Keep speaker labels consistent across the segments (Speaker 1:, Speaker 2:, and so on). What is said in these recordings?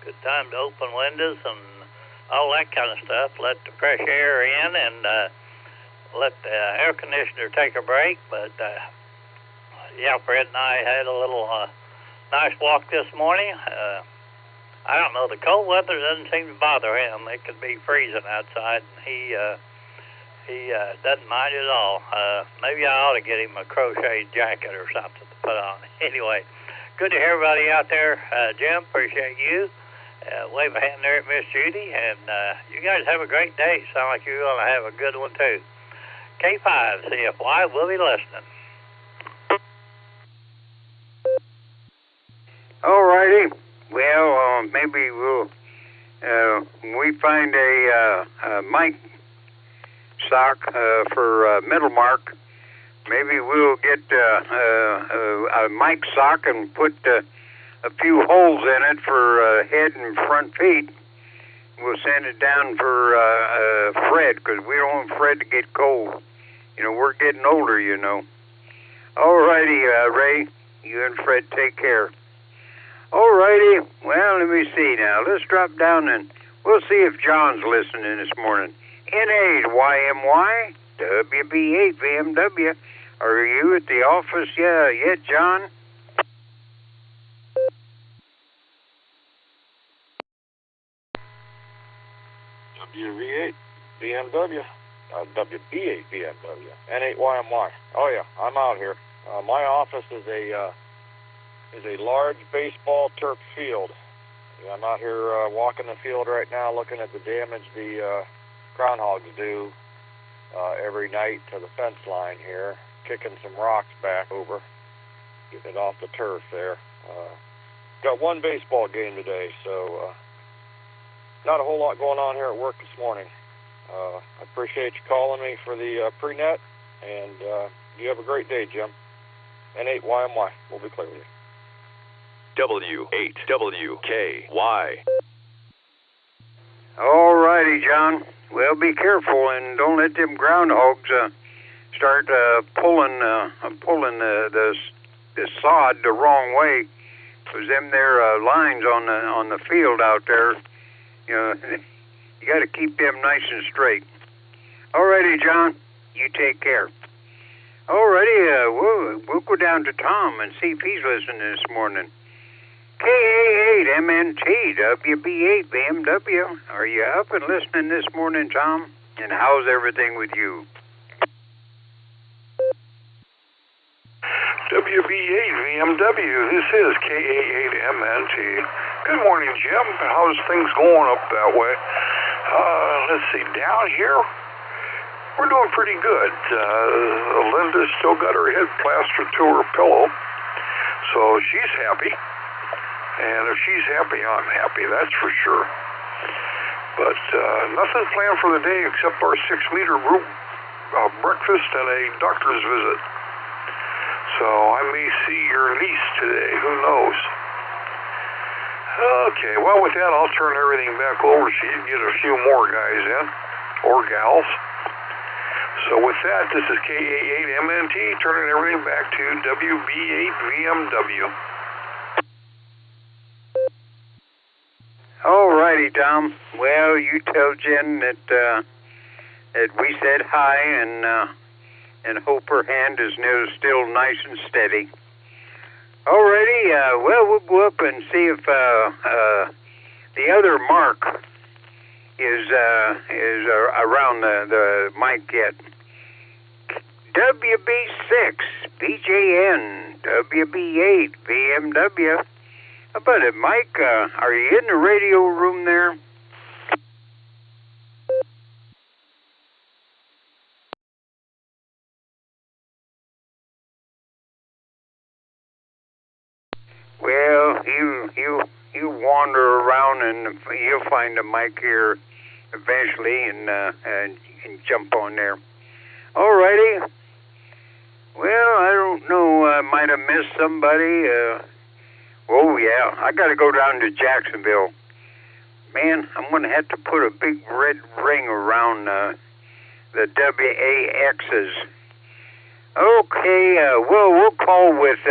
Speaker 1: Good time to open windows and all that kind of stuff. Let the fresh air in and let the air conditioner take a break. But yeah, Fred and I had a little nice walk this morning. I don't know, the cold weather doesn't seem to bother him. It could be freezing outside, and he doesn't mind it at all. Maybe I ought to get him a crocheted jacket or something to put on. Anyway, good to hear everybody out there. Jim, appreciate you. Wave a hand there at Miss Judy, and you guys have a great day. Sound like you're going to have a good one, too. K5, CFY, we'll be listening.
Speaker 2: All righty. Well, maybe we'll we find a mic sock for Middlemark. Maybe we'll get a mic sock and put a few holes in it for head and front feet. We'll send it down for Fred, because we don't want Fred to get cold. You know, we're getting older, you know. All righty, Ray. You and Fred take care. All righty. Well, let me see now. Let's drop down and we'll see if John's listening this morning. N8YMY, WB8 VMW. Are you at the office yet, John?
Speaker 3: WB8 BMW. WB8 BMW. N8YMY. Oh, yeah, I'm out here. My office is a large baseball turf field. I'm out here walking the field right now, looking at the damage the groundhogs do every night to the fence line here, kicking some rocks back over, getting it off the turf there. Got one baseball game today, so not a whole lot going on here at work this morning. I appreciate you calling me for the pre-net, and you have a great day, Jim. N8YMY, we'll be clear with you.
Speaker 4: W8WKY.
Speaker 2: All righty, John. Well, be careful and don't let them groundhogs start pulling the sod the wrong way, because them there lines on the field out there, you know, you got to keep them nice and straight. All righty, John. You take care. All righty, we'll go down to Tom and see if he's listening this morning. KA8MNT, WB8 BMW. Are you up and listening this morning, Tom? And how's everything with you?
Speaker 5: WB8 VMW, this is KA8MNT. Good morning, Jim. How's things going up that way? Let's see, down here, we're doing pretty good. Linda's still got her head plastered to her pillow, so she's happy. And if she's happy, I'm happy, that's for sure. But nothing planned for the day except our 6-meter group breakfast and a doctor's visit. So I may see your niece today, who knows? Okay, well, with that, I'll turn everything back over so you can get a few more guys in, or gals. So with that, this is KA8MNT, turning everything back to WB8 VMW.
Speaker 2: All righty, Tom. Well, you tell Jen that we said hi and hope her hand is still nice and steady. All righty. Well, we'll go up and see if the other Mark is around the mic yet. WB6 BJN WB8 BMW. How about it, Mike? Are you in the radio room there? Well, you wander around and you'll find a mic here eventually, and you can jump on there. All righty. Well, I don't know. I might have missed somebody. Oh, yeah, I got to go down to Jacksonville. Man, I'm going to have to put a big red ring around the WAXs. Okay, well, we'll call with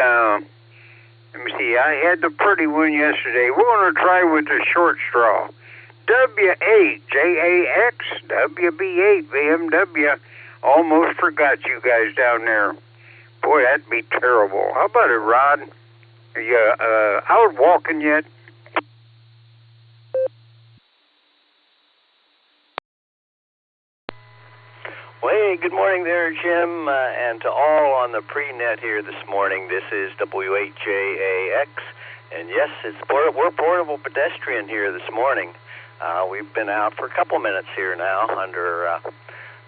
Speaker 2: Let me see. I had the pretty one yesterday. We're going to try with the short straw. W8JAX, WB8 BMW. Almost forgot you guys down there. Boy, that'd be terrible. How about it, Rod? Are you out walking yet?
Speaker 6: Well, hey, good morning there, Jim, and to all on the pre-net here this morning. This is W8JAX, and yes, we're portable pedestrian here this morning. We've been out for a couple minutes here now under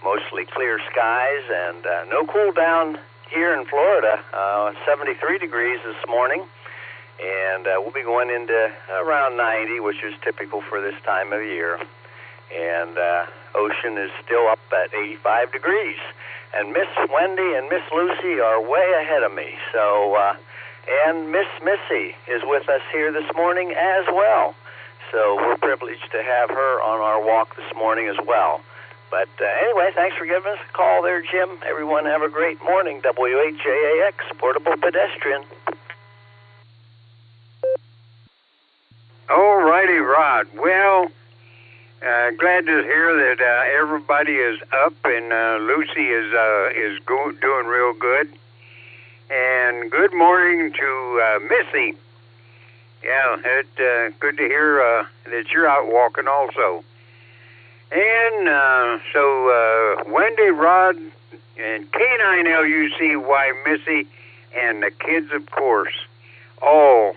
Speaker 6: mostly clear skies and no cool down here in Florida. 73 degrees this morning, and we'll be going into around 90, which is typical for this time of year. And ocean is still up at 85 degrees. And Miss Wendy and Miss Lucy are way ahead of me. So, and Miss Missy is with us here this morning as well. So we're privileged to have her on our walk this morning as well. But anyway, thanks for giving us a call there, Jim. Everyone have a great morning. W8JAX, Portable Pedestrian.
Speaker 2: All righty, Rod. Well, glad to hear that everybody is up and Lucy is doing real good. And good morning to Missy. Yeah, it's good to hear that you're out walking also. And so Wendy, Rod, and K9LUCY, Missy, and the kids, of course, all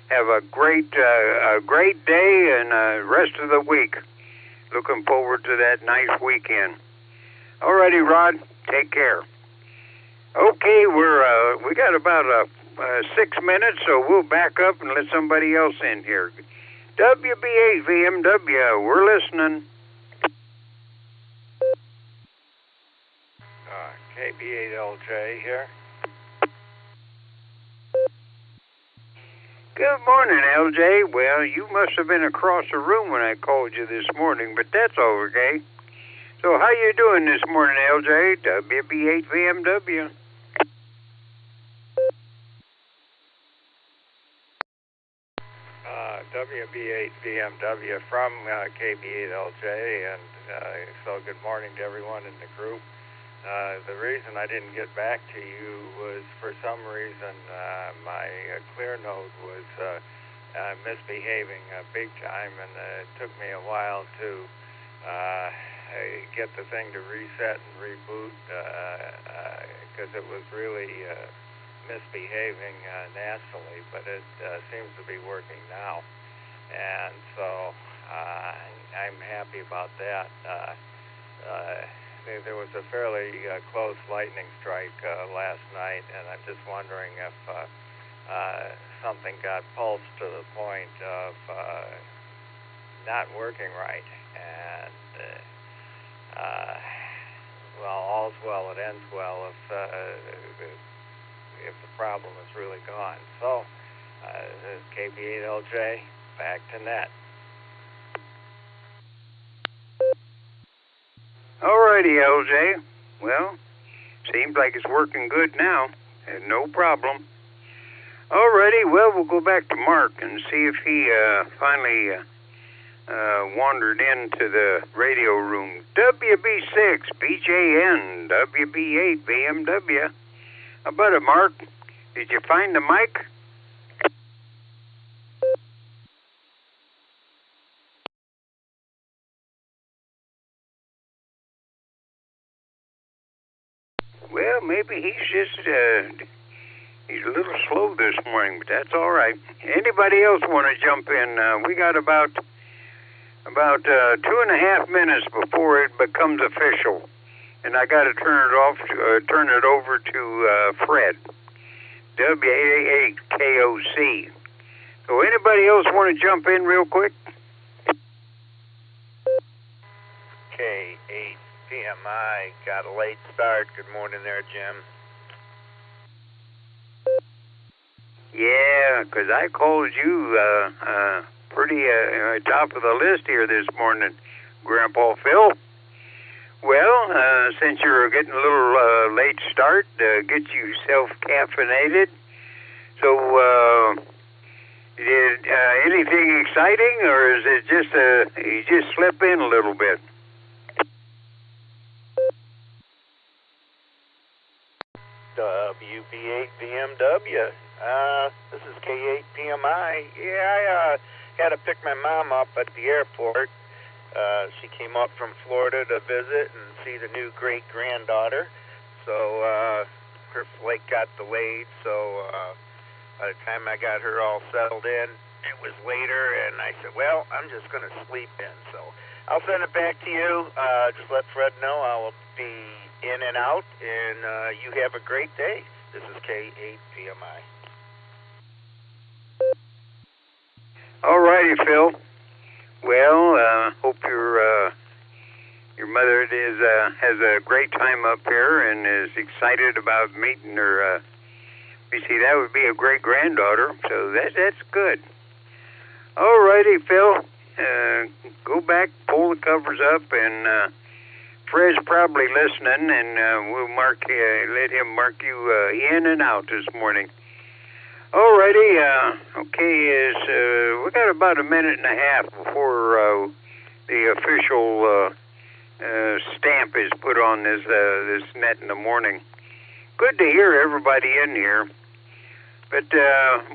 Speaker 2: have a great day and rest of the week. Looking forward to that nice weekend. Alrighty, Rod, take care. Okay, we got about 6 minutes, so we'll back up and let somebody else in here. WB8 VMW, we're listening.
Speaker 3: KB8LJ here.
Speaker 2: Good morning, LJ. Well, you must have been across the room when I called you this morning, but that's okay. So how you doing this morning, LJ? WB8 VMW.
Speaker 3: WB8 BMW from KB8LJ, and so good morning to everyone in the group. The reason I didn't get back to you was for some reason my clear node was misbehaving big time, and it took me a while to get the thing to reset and reboot because it was really misbehaving nastily, but it seems to be working now, and so I'm happy about that. There was a fairly close lightning strike last night, and I'm just wondering if something got pulsed to the point of not working right. And, well, all's well that ends well if the problem is really gone. So, this is KB8LJ, back to net.
Speaker 2: Alrighty, LJ. Well, seems like it's working good now, and no problem. Alrighty, well, we'll go back to Mark and see if he finally wandered into the radio room. WB6, BJN, WB8, BMW. How about it, Mark? Did you find the mic? Well, maybe he's just, he's a little slow this morning, but that's all right. Anybody else want to jump in? We got about 2.5 minutes before it becomes official, and I got to turn it over to Fred, W8KOC. So anybody else want to jump in real quick?
Speaker 7: K8 PMI got a late start. Good morning there, Jim.
Speaker 2: Yeah, because I called you pretty top of the list here this morning, Grandpa Phil. Well, since you're getting a little late start, get yourself caffeinated. So, did anything exciting, or is it just you just slip in a little bit?
Speaker 7: WB8 BMW. This is K8PMI. Yeah, I had to pick my mom up at the airport. She came up from Florida to visit and see the new great-granddaughter. So her flight got delayed. So by the time I got her all settled in, it was later. And I said, well, I'm just going to sleep in. So I'll send it back to you. Just let Fred know I will be in and out. And you have a great day. This is K8PMI.
Speaker 2: All righty, Phil. Well, hope your mother has a great time up here and is excited about meeting her. You see, that would be a great granddaughter, so that's good. All righty, Phil. Go back, pull the covers up, and Fred's probably listening, and we'll let him mark you in and out this morning. Alrighty, okay, we got about a minute and a half before the official stamp is put on this net in the morning. Good to hear everybody in here. But,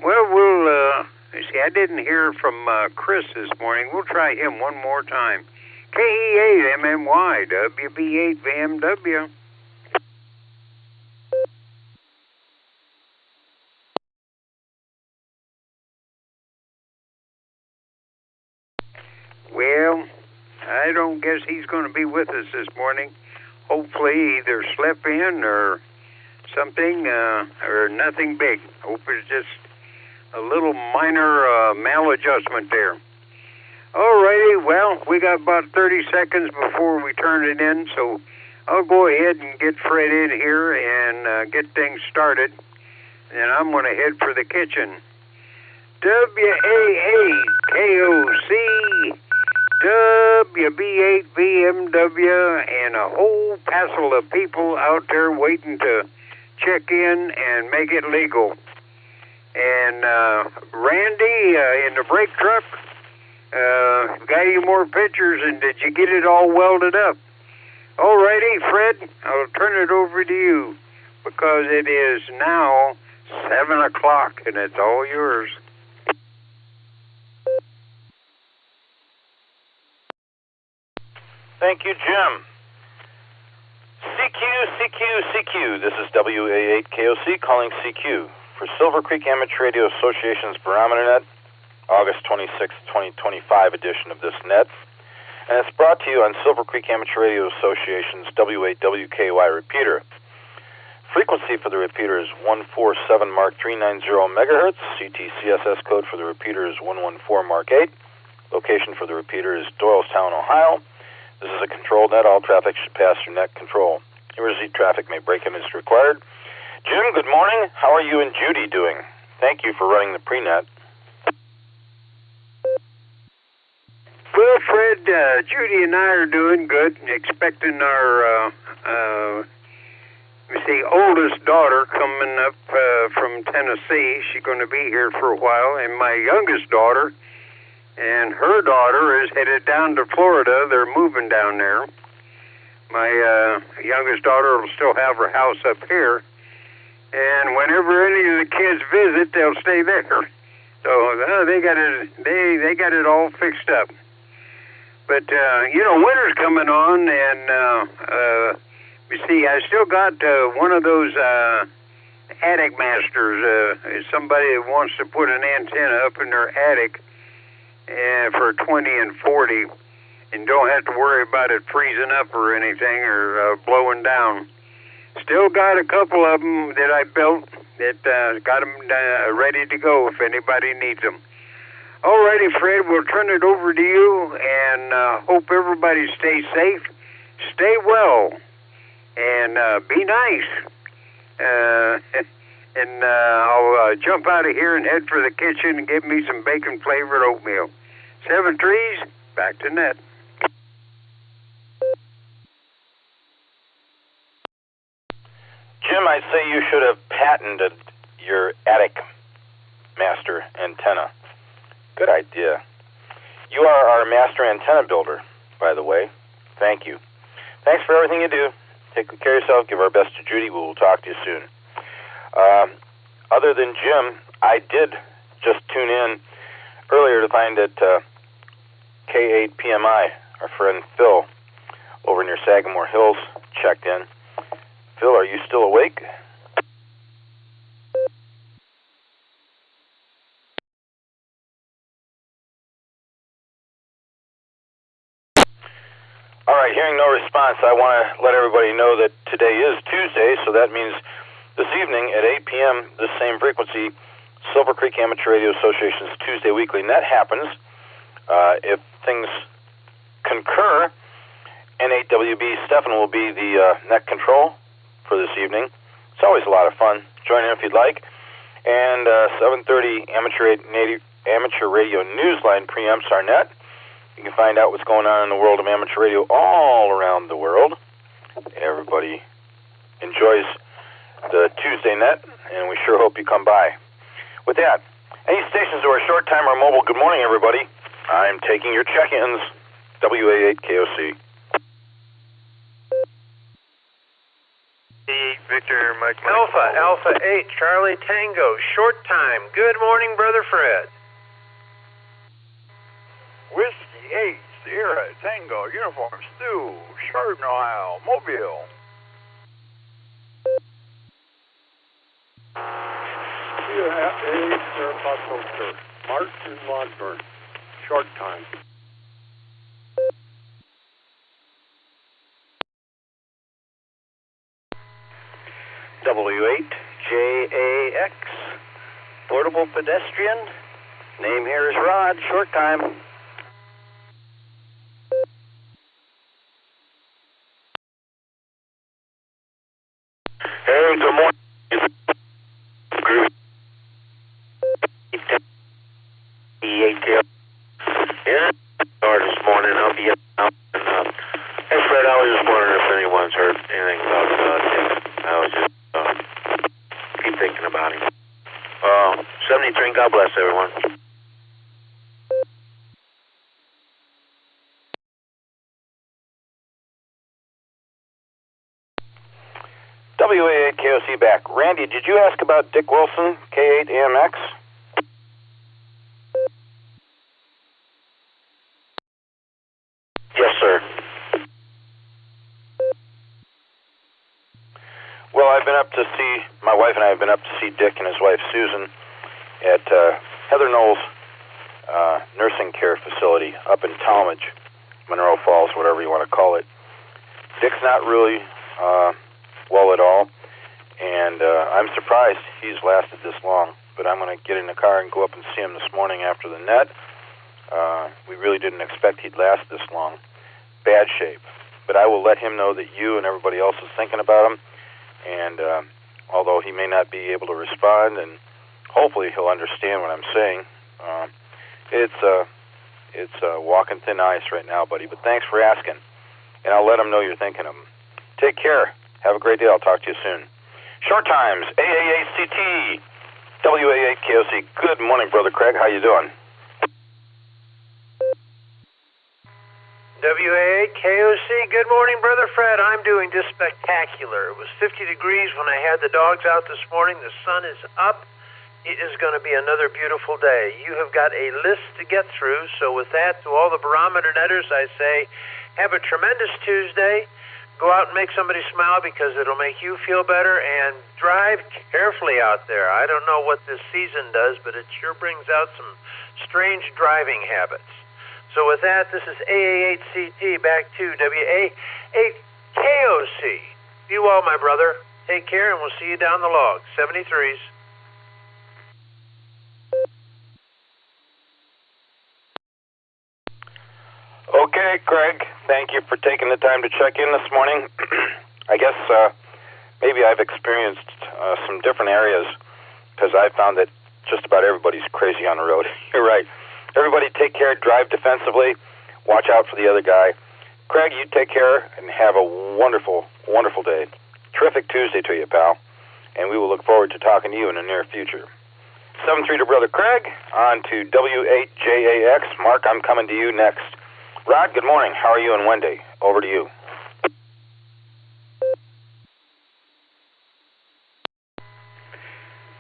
Speaker 2: we'll see, I didn't hear from Chris this morning. We'll try him one more time. KE8MMY, WB8 BMW. Well, I don't guess he's going to be with us this morning. Hopefully either slept in or something, or nothing big. Hope it's just a little minor maladjustment there. Alrighty, well, we got about 30 seconds before we turn it in, so I'll go ahead and get Fred in here and get things started. And I'm going to head for the kitchen. WAAKOC, WB8 BMW, and a whole passel of people out there waiting to check in and make it legal. And Randy in the brake truck, got any more pictures, and did you get it all welded up? Alrighty, Fred, I'll turn it over to you because it is now 7 o'clock and it's all yours.
Speaker 8: Thank you, Jim. CQ. This is WA8KOC calling CQ for Silvercreek Amateur Radio Association's Barometer Net, August 26, 2025 edition of this net. And it's brought to you on Silvercreek Amateur Radio Association's W8WKY repeater. Frequency for the repeater is 147 Mark 390 megahertz. CTCSS code for the repeater is 114 Mark 8. Location for the repeater is Doylestown, Ohio. This is a controlled net. All traffic should pass through net control. Emergency traffic may break in as required. Jim, good morning. How are you and Judy doing? Thank you for running the pre-net.
Speaker 2: Well, Fred, Judy and I are doing good, expecting our, oldest daughter coming up from Tennessee. She's going to be here for a while, and my youngest daughter and her daughter is headed down to Florida. They're moving down there. My youngest daughter will still have her house up here, and whenever any of the kids visit, they'll stay there. So they got it all fixed up. But winter's coming on, and I still got one of those attic masters. Somebody that wants to put an antenna up in their attic for 20 and 40, and don't have to worry about it freezing up or anything or blowing down. Still got a couple of them that I built that got them ready to go if anybody needs them. Alrighty, Fred, we'll turn it over to you, and hope everybody stays safe, stay well, and be nice. And I'll jump out of here and head for the kitchen and get me some bacon-flavored oatmeal. 7 trees, back to net.
Speaker 8: Jim, I'd say you should have patented your attic master antenna. Good idea. You are our master antenna builder, by the way. Thank you. Thanks for everything you do. Take good care of yourself. Give our best to Judy. We will talk to you soon. Other than Jim, I did just tune in earlier to find that K8PMI, our friend Phil, over near Sagamore Hills, checked in. Phil, are you still awake? All right, hearing no response, I want to let everybody know that today is Tuesday, so that means this evening at 8 p.m., this same frequency, Silvercreek Amateur Radio Association's Tuesday Weekly Net happens. If things concur, N8WB Stefan will be the net control for this evening. It's always a lot of fun. Join in if you'd like. And 7:30 Amateur Radio Newsline preamps our net. You can find out what's going on in the world of amateur radio all around the world. Everybody enjoys the Tuesday net, and we sure hope you come by. With that, any stations who are short time or mobile, good morning, everybody. I'm taking your check-ins. WA8KOC.
Speaker 7: Victor Mike Alpha 8 Charlie Tango, short time. Good morning, Brother Fred.
Speaker 5: Whiskey 8 Sierra Tango Uniform Stu, Chardon, Ohio, Mobile. Sierra 8 Saratoga, Martin Lodburn, short time.
Speaker 6: W8JAX, portable pedestrian. Name here is Rod, short time.
Speaker 9: Hey, good morning. Yeah, this morning I'll be up. Hey, Fred, I was just wondering if anyone's heard anything about Dick. I was just keep thinking about him. 73, God bless everyone.
Speaker 8: WA8KOC back. Randy, did you ask about Dick Wilson, K8AMX?
Speaker 9: Yes, sir.
Speaker 8: Well, I've been up to see, my wife and I have been up to see Dick and his wife Susan at Heather Knowles nursing care facility up in Talmadge, Monroe Falls, whatever you want to call it. Dick's not really well at all, and I'm surprised he's lasted this long, but I'm going to get in the car and go up and see him this morning after the net. We really didn't expect he'd last this long. Bad shape. But I will let him know that you and everybody else is thinking about him, and although he may not be able to respond, and hopefully he'll understand what I'm saying, it's walking thin ice right now, buddy, but thanks for asking, and I'll let him know you're thinking of him. Take care. Have a great day. I'll talk to you soon. Short times, AAACT, WA8KOC. Good morning, Brother Craig. How you doing?
Speaker 7: WA8KOC, good morning, Brother Fred. I'm doing just spectacular. It was 50 degrees when I had the dogs out this morning. The sun is up. It is going to be another beautiful day. You have got a list to get through, so with that, to all the Barometer Netters, I say, have a tremendous Tuesday. Go out and make somebody smile because it'll make you feel better, and drive carefully out there. I don't know what this season does, but it sure brings out some strange driving habits. So with that, this is AA8CT back to WA8KOC. You all, my brother. Take care, and we'll see you down the log. 73s.
Speaker 8: Okay, Craig. Thank you for taking the time to check in this morning. I guess maybe I've experienced some different areas because I found that just about everybody's crazy on the road. You're right. Everybody take care, drive defensively, watch out for the other guy. Craig, you take care and have a wonderful, wonderful day. Terrific Tuesday to you, pal. And we will look forward to talking to you in the near future. 7-3 to Brother Craig, on to W8JAX. Mark, I'm coming to you next. Rod, good morning. How are you and Wendy? Over to you.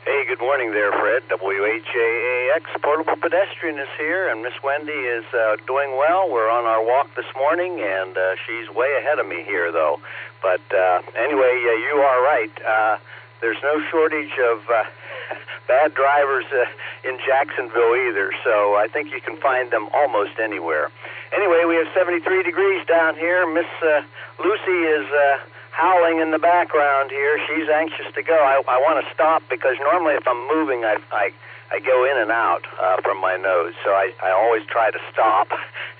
Speaker 6: Hey, good morning there, Fred. WHAAX Portable Pedestrian is here, and Miss Wendy is doing well. We're on our walk this morning, and she's way ahead of me here, though. But anyway, you are right. There's no shortage of bad drivers in Jacksonville either, so I think you can find them almost anywhere. Anyway, we have 73 degrees down here. Miss Lucy is howling in the background here. She's anxious to go. I want to stop because normally if I'm moving, I go in and out from my nose, so I always try to stop.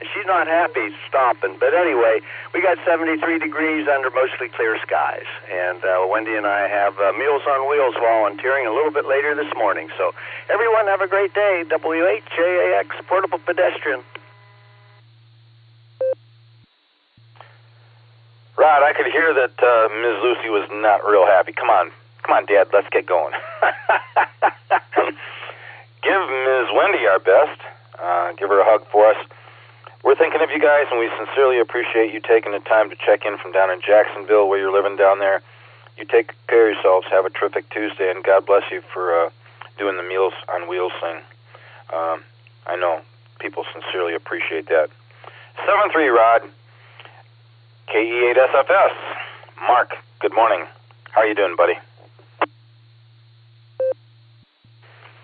Speaker 6: And she's not happy stopping. But anyway, we got 73 degrees under mostly clear skies. And Wendy and I have Meals on Wheels volunteering a little bit later this morning. So everyone have a great day. WHJAX Portable Pedestrian.
Speaker 8: Rod, I could hear that Ms. Lucy was not real happy. Come on, Dad, let's get going. Give Ms. Wendy our best. Give her a hug for us. We're thinking of you guys, and we sincerely appreciate you taking the time to check in from down in Jacksonville, where you're living down there. You take care of yourselves. Have a terrific Tuesday, and God bless you for doing the Meals on Wheels thing. I know people sincerely appreciate that. 7-3, Rod. KE8SFS. Mark, good morning. How are you doing, buddy?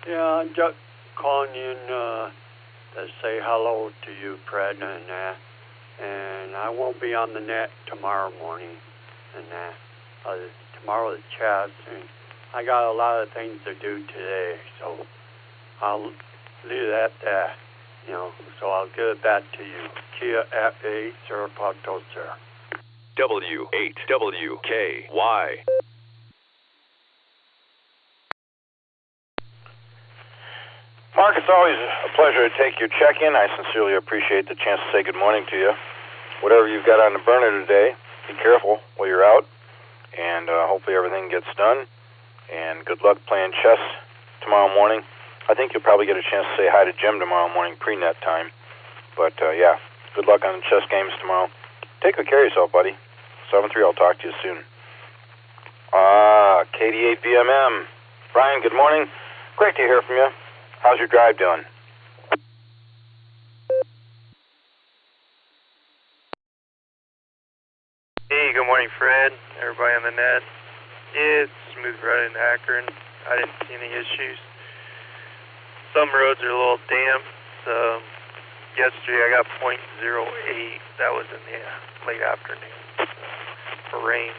Speaker 10: Yeah, I'm just calling you to say hello to you, Fred, and I won't be on the net tomorrow morning, and tomorrow the chat, and I got a lot of things to do today, so I'll leave that there, so I'll give it back to you. Kia F8 Serapacto, sir.
Speaker 4: W8WKY.
Speaker 8: Mark, it's always a pleasure to take your check-in. I sincerely appreciate the chance to say good morning to you. Whatever you've got on the burner today, be careful while you're out, and hopefully everything gets done. And good luck playing chess tomorrow morning. I think you'll probably get a chance to say hi to Jim tomorrow morning, pre-net time. But, yeah, good luck on the chess games tomorrow. Take good care of yourself, buddy. 7-3, I'll talk to you soon. KD8VMM. Brian, good morning. Great to hear from you. How's your drive doing?
Speaker 11: Hey, good morning, Fred. Everybody on the net. It's smooth riding in Akron. I didn't see any issues. Some roads are a little damp. Yesterday I got .08. That was in the late afternoon for rain.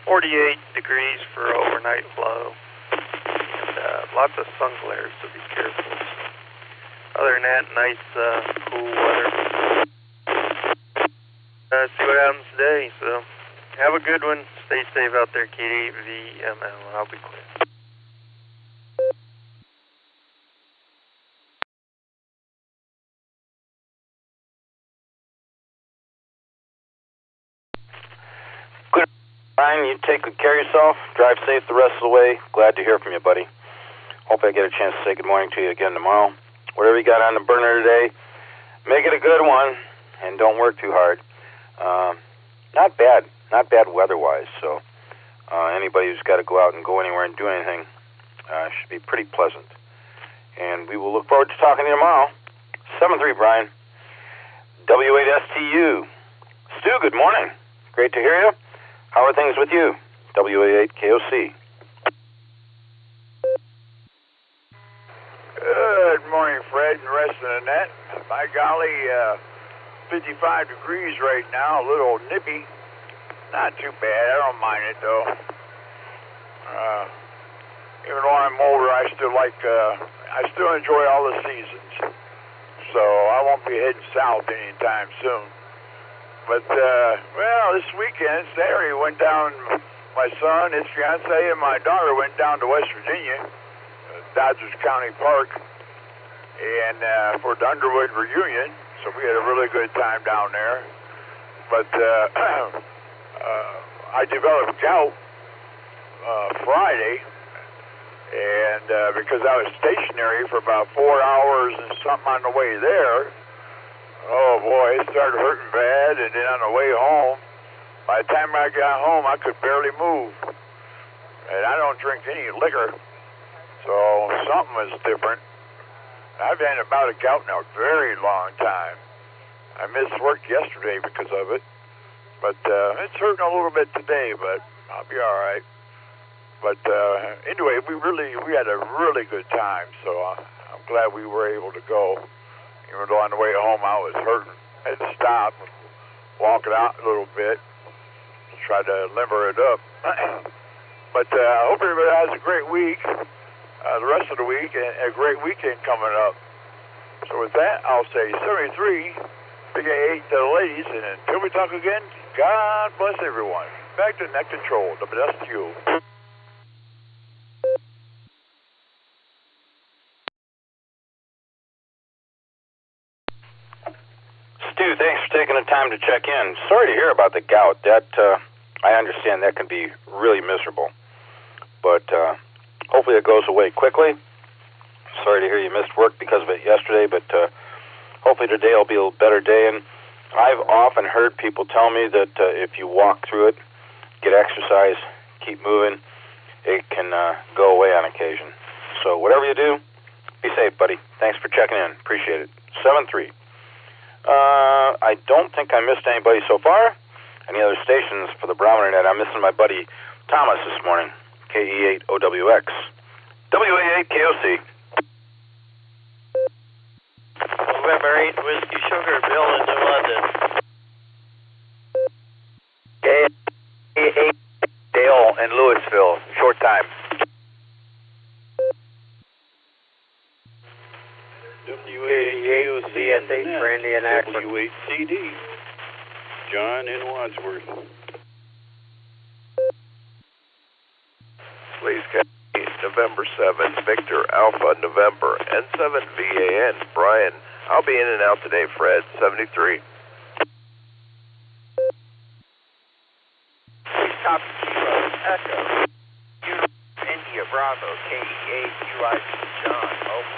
Speaker 11: 48 degrees for overnight low. And lots of sun glare, so be careful. Other than that, nice, cool weather. See what happens today. So have a good one. Stay safe out there, KD8VMM. I'll be clear.
Speaker 8: Brian, you take good care of yourself. Drive safe the rest of the way. Glad to hear from you, buddy. Hope I get a chance to say good morning to you again tomorrow. Whatever you got on the burner today, make it a good one, and don't work too hard. Not bad weather-wise, so anybody who's got to go out and go anywhere and do anything should be pretty pleasant. And we will look forward to talking to you tomorrow. 7-3, Brian. W8STU. Stu, good morning. Great to hear you. How are things with you? WA8KOC.
Speaker 12: Good morning, Fred and the rest of the net. By golly, 55 degrees right now, a little nippy. Not too bad. I don't mind it, though. Even though I'm older, I still enjoy all the seasons. So I won't be heading south anytime soon. But, this weekend, Saturday, went down, my son, his fiance, and my daughter went down to West Virginia, Dodgers County Park, and for the Underwood reunion. So we had a really good time down there. But I developed gout Friday, And because I was stationary for about 4 hours and something on the way there, oh boy, it started hurting bad. And then on the way home, by the time I got home, I could barely move. And I don't drink any liquor, so something was different. I've had a bout of gout now a very long time. I missed work yesterday because of it. But it's hurting a little bit today, but I'll be all right. But anyway, we had a really good time, so I'm glad we were able to go. Even though on the way home I was hurting. I had to stop and walk it out a little bit, try to limber it up. But I hope everybody has a great week, the rest of the week, and a great weekend coming up. So with that, I'll say 73, Big A8 to the ladies, and until we talk again, God bless everyone. Back to Net Control, the best to you.
Speaker 8: Stu, thanks for taking the time to check in. Sorry to hear about the gout. That I understand that can be really miserable. But hopefully it goes away quickly. Sorry to hear you missed work because of it yesterday, but hopefully today will be a better day. And I've often heard people tell me that if you walk through it, get exercise, keep moving, it can go away on occasion. So whatever you do, be safe, buddy. Thanks for checking in. Appreciate it. 7-3. I don't think I missed anybody so far. Any other stations for the Barometer Net? I'm missing my buddy Thomas this morning. KE8OWX. WA8KOC.
Speaker 13: November 8, Whiskey Sugar, Bill in New London.
Speaker 6: KE8, Dale in Louisville. Short time.
Speaker 10: WA8KOC
Speaker 7: CSH Brandy and Akron.
Speaker 10: W8CD, John in Wadsworth.
Speaker 14: Please catch November 7, Victor Alpha November, N7VAN, Brian. I'll be in and out today, Fred, 73.
Speaker 7: Top Kilo Echo. India Bravo, KE8UIC John, over.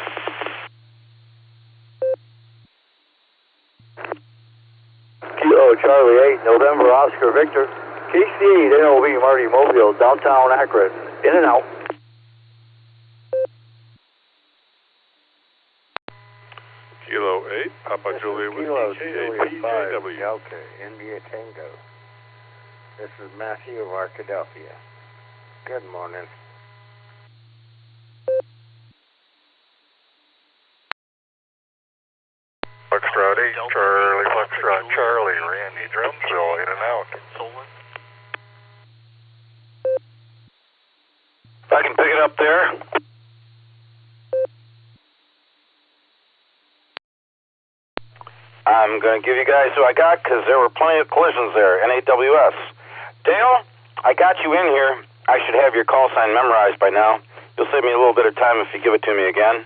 Speaker 15: Kilo Charlie 8, November Oscar Victor. KC8 NOV Marty Mobile, downtown Akron. In and out.
Speaker 14: Kilo 8, Papa Julia with
Speaker 16: Kilo
Speaker 14: K8
Speaker 16: Julia 5,
Speaker 14: PJW.
Speaker 16: Delta, India Tango. This is Matthew of Arkadelphia. Good morning.
Speaker 3: Foxtrot 8, Charlie, Foxtrot Charlie, Randy Drumsville, in and out.
Speaker 8: If I can pick it up there. I'm going to give you guys who I got because there were plenty of collisions there. NAWS. Dale, I got you in here. I should have your call sign memorized by now. You'll save me a little bit of time if you give it to me again.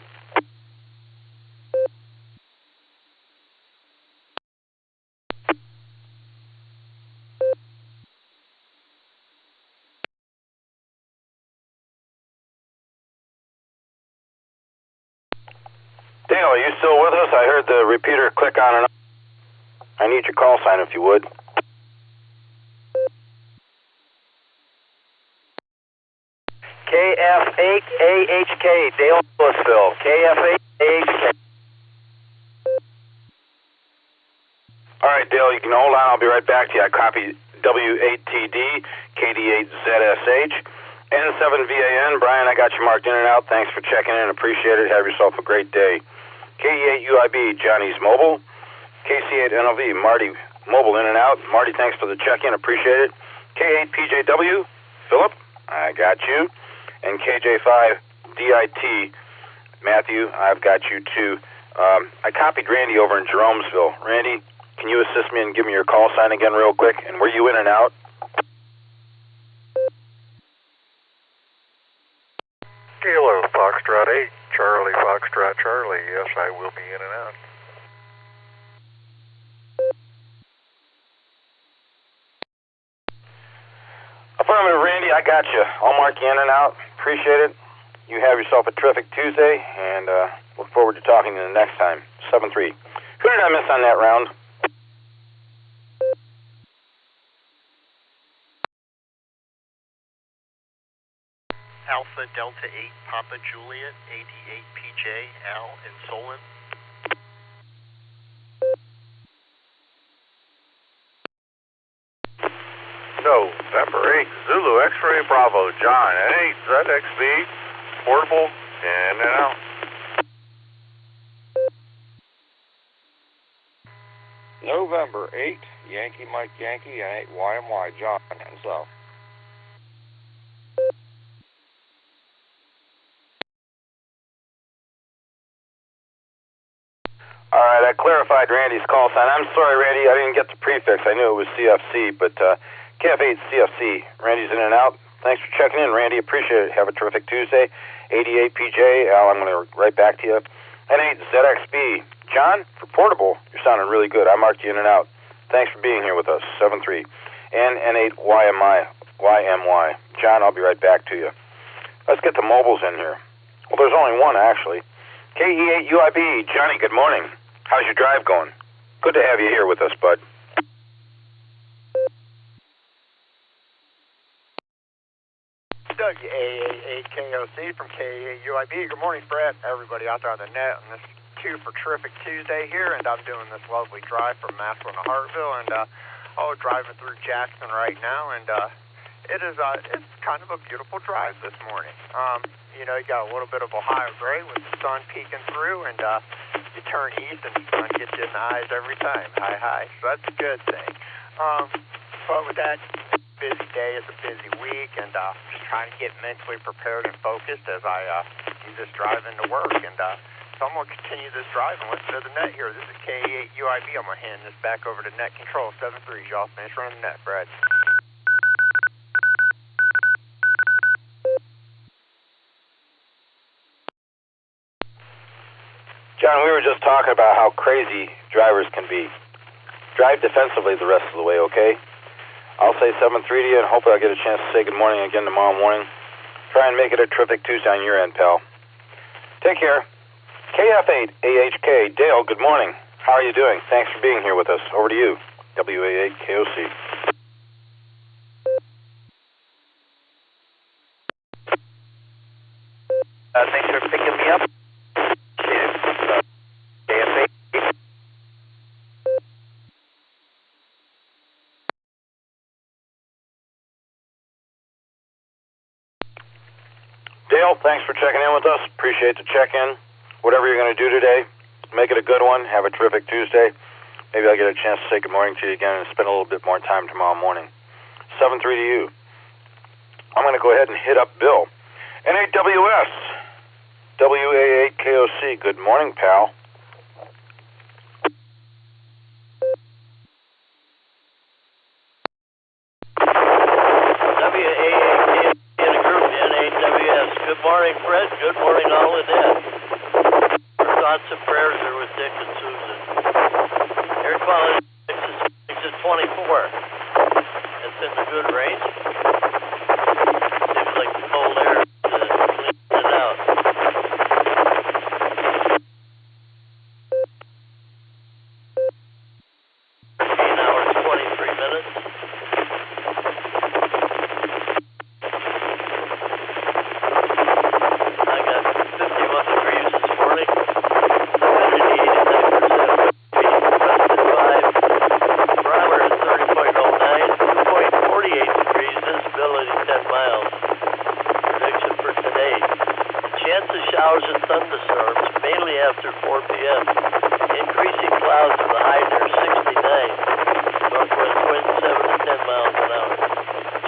Speaker 8: Dale, are you still with us? I heard the repeater click on and off. I need your call sign if you would.
Speaker 6: KF8AHK, Dale Louisville. KF8AHK.
Speaker 8: All right, Dale, you can hold on. I'll be right back to you. I copied W8TD, KD8ZSH, N7VAN. Brian, I got you marked in and out. Thanks for checking in. Appreciate it. Have yourself a great day. KE8UIB, Johnny's Mobile. KC8NOV, Marty Mobile in and out. Marty, thanks for the check-in. Appreciate it. K8PJW, Philip, I got you. And KJ5DIT, Matthew, I've got you too. I copied Randy over in Jeromesville. Randy, can you assist me and give me your call sign again real quick? And were you in and out?
Speaker 3: Kilo Foxtrot 8, Charlie Foxtrot Charlie. Yes, I will be in and out.
Speaker 8: Affirmative, Randy, I got you. I'll mark you in and out. Appreciate it. You have yourself a terrific Tuesday, and look forward to talking to you the next time. 7-3. Who did I miss on that round?
Speaker 17: Alpha Delta 8 Papa Juliet 88 PJ Al in Solon.
Speaker 3: November 8 Zulu X-Ray Bravo John N8 ZXB portable in and out. November 8 Yankee Mike Yankee N8 YMY John and South.
Speaker 8: All right, I clarified Randy's call sign. I'm sorry, Randy, I didn't get the prefix. I knew it was CFC, but KF8 CFC. Randy's in and out. Thanks for checking in, Randy. Appreciate it. Have a terrific Tuesday. 88 PJ. Al, I'm going to write back to you. N8 ZXB. John, for portable, you're sounding really good. I marked you in and out. Thanks for being here with us. 7-3. And N8 YMY. John, I'll be right back to you. Let's get the mobiles in here. Well, there's only one, actually. KE8 UIB. Johnny, good morning. How's your drive going? Good to have you here with us, bud.
Speaker 18: WAA8KOC from KE8 UIB. Good morning, Fred. Everybody out there on the net. And this is Q for Terrific Tuesday here, and I'm doing this lovely drive from Massillon to Hartville, and driving through Jackson right now, and it's kind of a beautiful drive this morning. You got a little bit of Ohio gray with the sun peeking through, and you turn east and the sun gets you in the eyes every time. Hi. So that's a good thing. But with that busy day, it's a busy week, and just trying to get mentally prepared and focused as I do this drive into work. And so I'm going to continue this drive and let's go to the net here. This is KE8 UIB. I'm going to hand this back over to net control. 7-3, y'all. Finish running the net, Brad.
Speaker 8: John, we were just talking about how crazy drivers can be. Drive defensively the rest of the way, okay? I'll say 7-3 to you, and hopefully I'll get a chance to say good morning again tomorrow morning. Try and make it a terrific Tuesday on your end, pal. Take care. KF8 AHK. Dale, good morning. How are you doing? Thanks for being here with us. Over to you. WA8KOC.
Speaker 6: Thanks for picking me up.
Speaker 8: Dale, thanks for checking in with us. Appreciate the check-in. Whatever you're going to do today, make it a good one. Have a terrific Tuesday. Maybe I'll get a chance to say good morning to you again and spend a little bit more time tomorrow morning. 7-3 to you. I'm going to go ahead and hit up Bill. NAWS. WA8KOC. Good morning, pal.
Speaker 19: Good morning, Fred. Good morning, all of that. Our thoughts and prayers are with Dick and Susan. Air quality is 24. It's in the good range. Seems like the cold air cleans it out. 15 hours, 23 minutes. Showers and thunderstorms, mainly after 4 p.m. Increasing clouds with a high near 69. Northwest wind 7 to 10 miles an hour.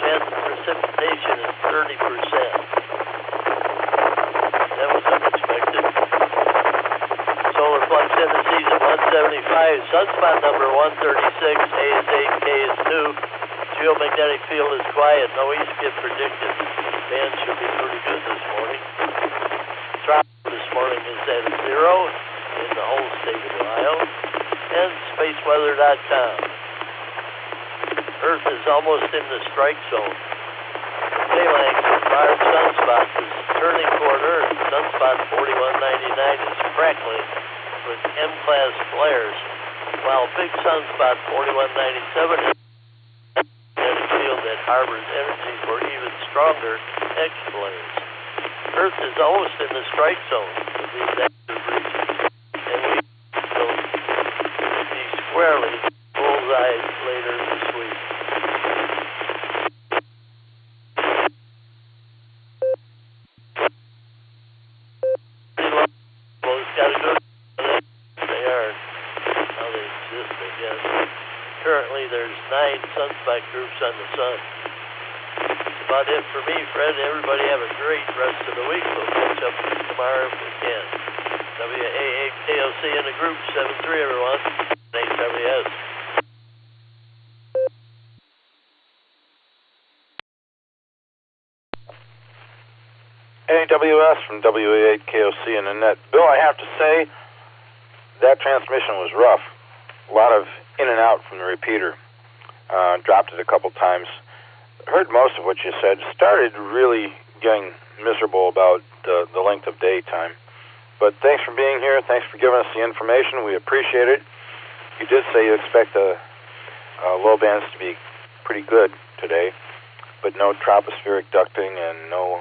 Speaker 19: Chance of precipitation is 30%. That was unexpected. Solar flux indices at 175. Sunspot number 136. AS8, K is 2. Geomagnetic field is quiet. No east get predicted. Band should be pretty good this morning. Tropical this morning is at 0 in the whole state of Ohio. And spaceweather.com. Earth is almost in the strike zone. phalanx of 5 sunspots is turning corner, and sunspot 4199 is crackling with M-class flares, while big sunspot 4197 is a field that harbors energy for even stronger X-flares. Earth is almost in the strike zone of these active regions, and we will be squarely bullseye later this week. Well, it's got a good. They are how they exist, I guess. Currently, there's 9 sunspot groups on the sun. That's about it for me, Fred. Everybody have a great rest of the week. We'll catch up tomorrow if we can. WAAKOC in the group, 7-3, everyone. AWS.
Speaker 8: AWS from WA8KOC in the net. Bill, I have to say, that transmission was rough. A lot of in and out from the repeater. Dropped it a couple times. Heard most of what you said. Started really getting miserable about the length of daytime. But thanks for being here. Thanks for giving us the information. We appreciate it. You did say you expect the low bands to be pretty good today, but no tropospheric ducting and no,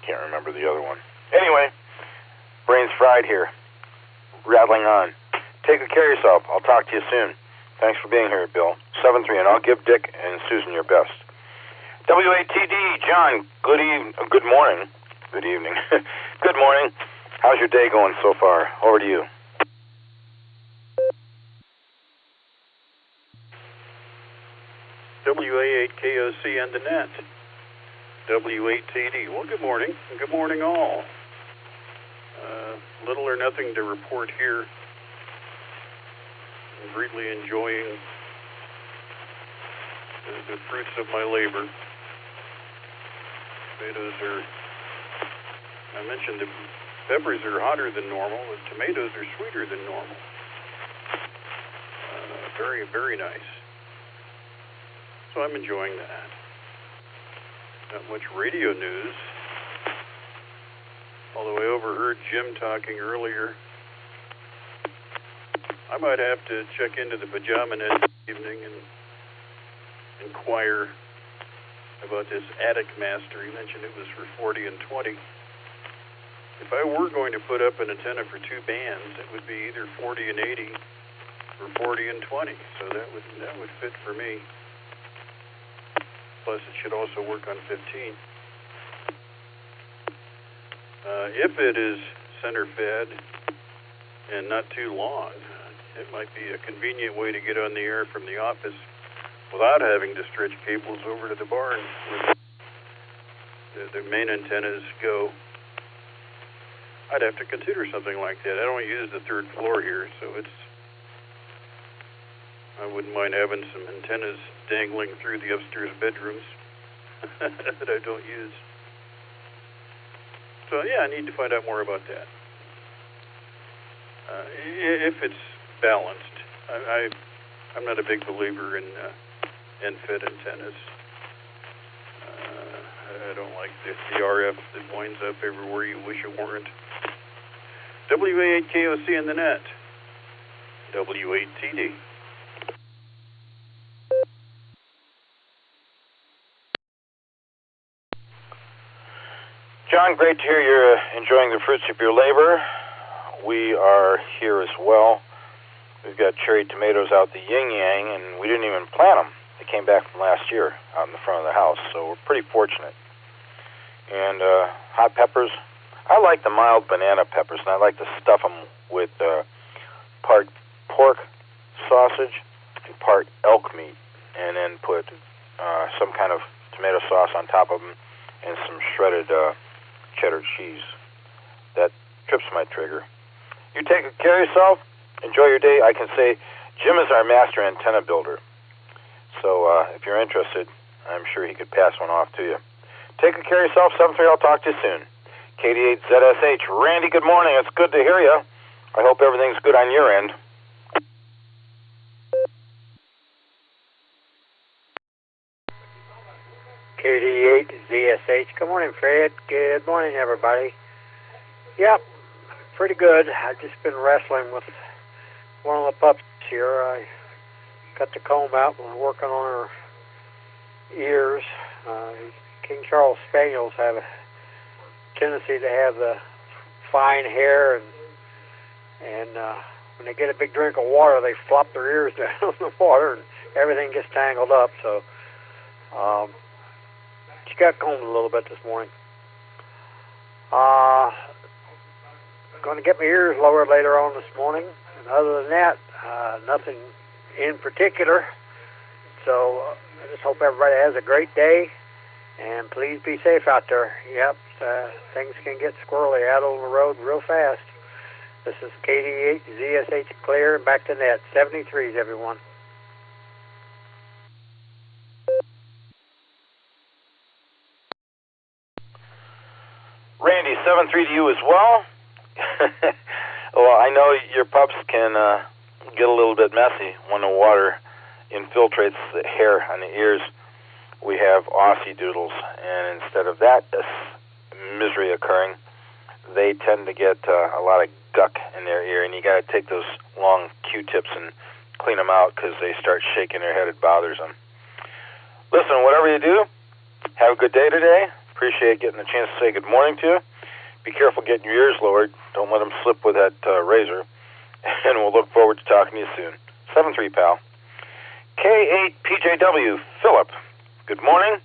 Speaker 8: can't remember the other one. Anyway, brain's fried here. Rattling on. Take good care of yourself. I'll talk to you soon. Thanks for being here, Bill. 7-3, and I'll give Dick and Susan your best. WATD, John, good morning. Good evening. Good morning. How's your day going so far? Over to you.
Speaker 20: WA8KOC on the net. WATD. Well, good morning. Good morning, all. Little or nothing to report here. I'm greatly enjoying the fruits of my labor. Tomatoes are, I mentioned the peppers are hotter than normal, and tomatoes are sweeter than normal. Very, very nice. So I'm enjoying that. Not much radio news. Although I overheard Jim talking earlier, I might have to check into the Pajama Net this evening and inquire about this attic master. He mentioned it was for 40 and 20. If I were going to put up an antenna for 2 bands, it would be either 40 and 80 or 40 and 20. So that would fit for me. Plus, it should also work on 15. If it is center-fed and not too long, it might be a convenient way to get on the air from the office without having to stretch cables over to the barn where the main antennas go. I'd have to consider something like that. I don't use the 3rd floor here, so I wouldn't mind having some antennas dangling through the upstairs bedrooms that I don't use. So yeah, I need to find out more about that. If it's balanced, I'm not a big believer in end-fed antennas. I don't like the RF that winds up everywhere you wish it weren't. WA8KOC in the net. W8TD.
Speaker 8: John, great to hear you're enjoying the fruits of your labor. We are here as well. We've got cherry tomatoes out the yin-yang, and we didn't even plant them. They came back from last year out in the front of the house, so we're pretty fortunate. And hot peppers, I like the mild banana peppers, and I like to stuff them with part pork sausage and part elk meat, and then put some kind of tomato sauce on top of them and some shredded cheddar cheese. That trips my trigger. You take care of yourself. Enjoy your day. I can say Jim is our master antenna builder. So if you're interested, I'm sure he could pass one off to you. Take good care of yourself. 7-3, I'll talk to you soon. KD8ZSH. Randy, good morning. It's good to hear you. I hope everything's good on your end.
Speaker 2: KD8ZSH. Good morning, Fred. Good morning, everybody. Yep, pretty good. I've just been wrestling with one of the pups here. I cut the comb out and working on her ears. King Charles Spaniels have a tendency to have the fine hair, and when they get a big drink of water, they flop their ears down in the water, and everything gets tangled up. So she got combed a little bit this morning. Going to get my ears lowered later on this morning, and other than that, nothing in particular. So I just hope everybody has a great day, and please be safe out there. Yep, things can get squirrely out on the road real fast. This is KD8ZSH clear, and back to net. 73s, everyone.
Speaker 8: Randy, 7-3 to you as well. Well, I know your pups can get a little bit messy when the water infiltrates the hair on the ears. We have Aussie Doodles, and instead of that misery occurring, they tend to get a lot of guck in their ear, and you got to take those long Q-tips and clean them out because they start shaking their head. It bothers them. Listen, whatever you do, have a good day today. Appreciate getting the chance to say good morning to you. Be careful getting your ears lowered. Don't let them slip with that razor. And we'll look forward to talking to you soon. 7-3, pal. K8PJW, Philip. Good morning.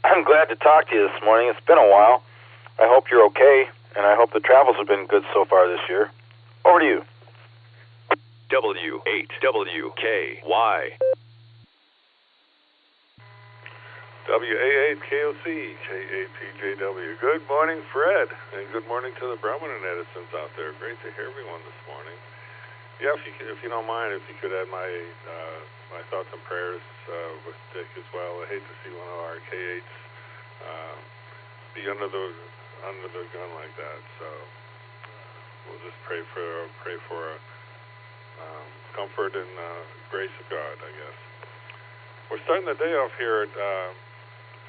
Speaker 8: I'm glad to talk to you this morning. It's been a while. I hope you're okay, and I hope the travels have been good so far this year. Over to you.
Speaker 4: W8WKY.
Speaker 21: WA8KOC, K8PJW. Good morning, Fred, and good morning to the Barometer Netizens out there. Great to hear everyone this morning. Yeah, if you don't mind, if you could add my thoughts and prayers with Dick as well. I hate to see one of our K8s be under the gun like that. So we'll just pray for comfort and grace of God, I guess. We're starting the day off here at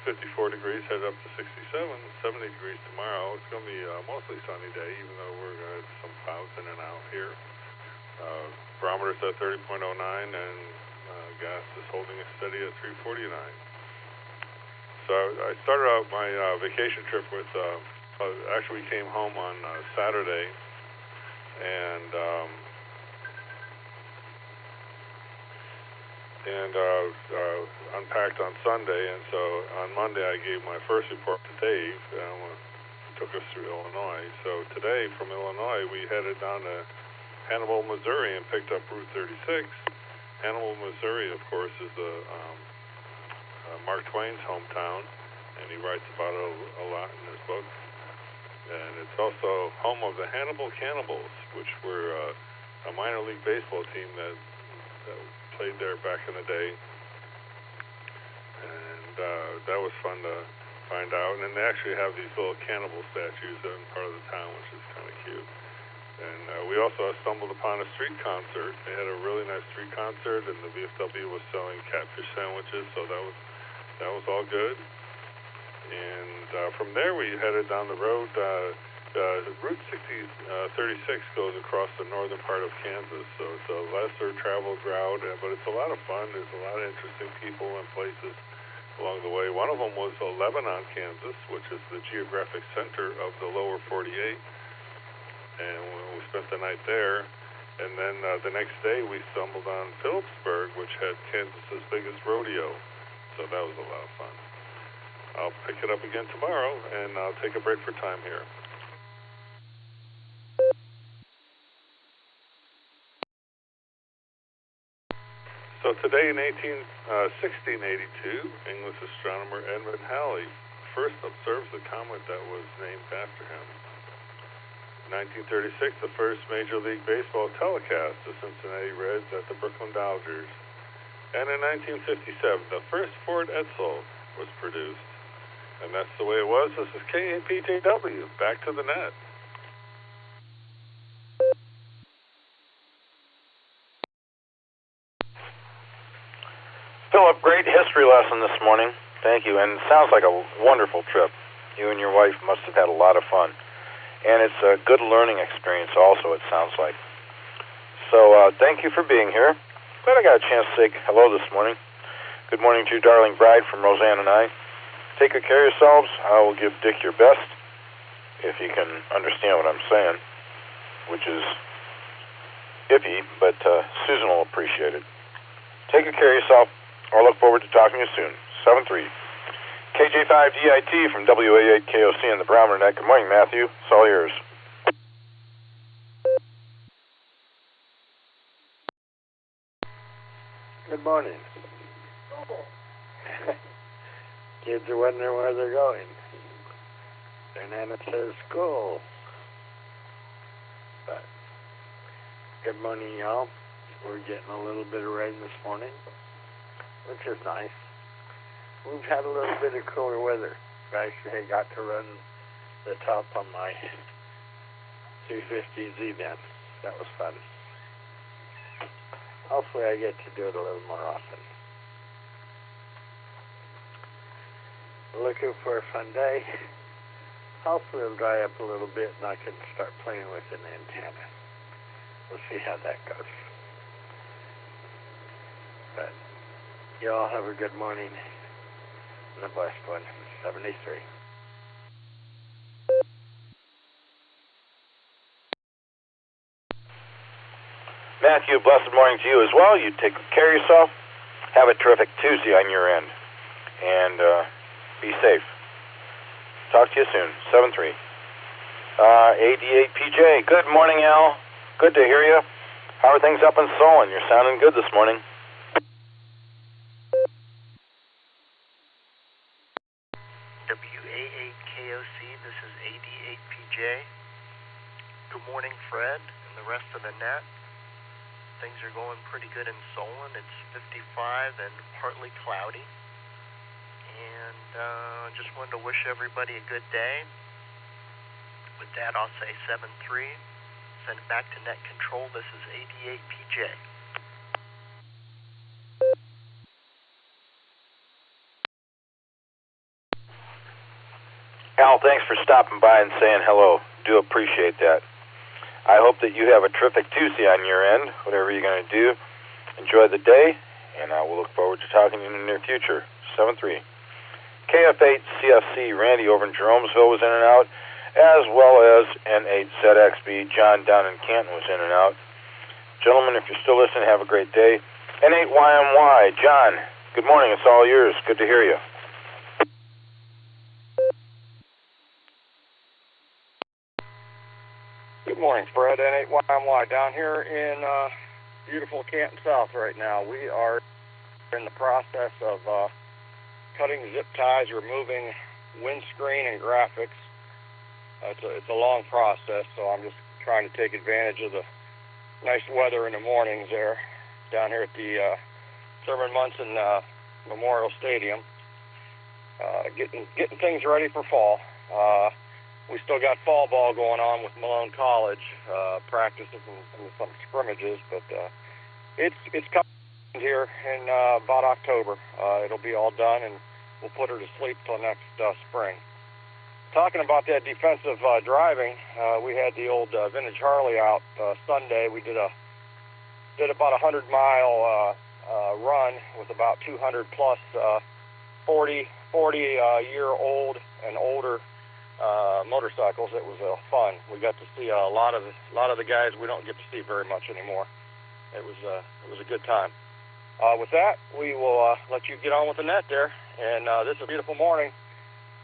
Speaker 21: 54 degrees, headed up to 67, 70 degrees tomorrow. It's going to be a mostly sunny day, even though we're going to have some clouds in and out here. Barometer's at 30.09, and gas is holding it steady at 349. So I started out my vacation trip with, actually we came home on Saturday, and unpacked on Sunday, and so on Monday I gave my first report to Dave, and took us through Illinois. So today from Illinois we headed down to Hannibal, Missouri, and picked up Route 36. Hannibal, Missouri, of course, is Mark Twain's hometown, and he writes about it a lot in his book. And it's also home of the Hannibal Cannibals, which were a minor league baseball team that played there back in the day. And that was fun to find out. And they actually have these little cannibal statues in part of the town, which is kind of cute. And we also stumbled upon a street concert. They had a really nice street concert, and the VFW was selling catfish sandwiches, so that was all good. And from there we headed down the road. Route 36 goes across the northern part of Kansas, so it's a lesser traveled route, but it's a lot of fun. There's a lot of interesting people and places along the way. One of them was Lebanon, Kansas, which is the geographic center of the lower 48, and we spent the night there. And then the next day we stumbled on Phillipsburg, which had Kansas's biggest rodeo, so that was a lot of fun. I'll pick it up again tomorrow, and I'll take a break for time here. So today in 1682, English astronomer Edmund Halley first observed the comet that was named after him. In 1936, the first Major League Baseball telecast, the Cincinnati Reds at the Brooklyn Dodgers. And in 1957, the first Ford Edsel was produced. And that's the way it was. This is KAPJW. Back to the net.
Speaker 8: Philip, great history lesson this morning. Thank you. And it sounds like a wonderful trip. You and your wife must have had a lot of fun. And it's a good learning experience also, it sounds like. So thank you for being here. Glad I got a chance to say hello this morning. Good morning to your darling bride from Roseanne and I. Take good care of yourselves. I will give Dick your best, if you can understand what I'm saying, which is iffy, but Susan will appreciate it. Take good care of yourself. I'll look forward to talking to you soon. 7-3. KJ5DIT from WA8KOC in the Barometer Net. Good morning, Matthew. It's all yours.
Speaker 16: Good morning. Kids are wondering where they're going. Their nana says school. But good morning, y'all. We're getting a little bit of rain this morning, which is nice. We've had a little bit of cooler weather. Actually, I got to run the top on my 250Z then. That was fun. Hopefully I get to do it a little more often. Looking for a fun day. Hopefully it'll dry up a little bit and I can start playing with an antenna. We'll see how that goes. But you all have a good morning and a blessed one. 73.
Speaker 8: Matthew, blessed morning to you as well. You take care of yourself. Have a terrific Tuesday on your end. And be safe. Talk to you soon. 7-3. AD8PJ. Good morning, Al. Good to hear you. How are things up in Solon? You're sounding good this morning.
Speaker 17: WA8KOC, this is AD8PJ. Good morning, Fred, and the rest of the net. Things are going pretty good in Solon. It's 55 and partly cloudy. And just wanted to wish everybody a good day. With that, I'll say 7-3. Send it back to net control. This is AD8PJ.
Speaker 8: Al, thanks for stopping by and saying hello. Do appreciate that. I hope that you have a terrific Tuesday on your end, whatever you're going to do. Enjoy the day, and I will look forward to talking to you in the near future. 7-3. KF8CFC, Randy over in Jeromesville was in and out, as well as N8ZXB, John down in Canton was in and out. Gentlemen, if you're still listening, have a great day. N8YMY, John, good morning. It's all yours. Good to hear you.
Speaker 3: Good morning, Fred. N8YMY down here in beautiful Canton South right now. We are in the process of cutting zip ties, removing windscreen and graphics. It's a long process, so I'm just trying to take advantage of the nice weather in the mornings there down here at the Thurman Munson Memorial Stadium. Getting things ready for fall. We still got fall ball going on with Malone College, practices and some scrimmages, but it's coming here in about October. It'll be all done, and we'll put her to sleep till next spring. Talking about that defensive driving, we had the old vintage Harley out Sunday. We did about a 100-mile run with about 200 plus 40-year-old and older motorcycles. It was fun. We got to see a lot of the guys we don't get to see very much anymore. It was a good time. With that, we will let you get on with the net there. And this is a beautiful morning.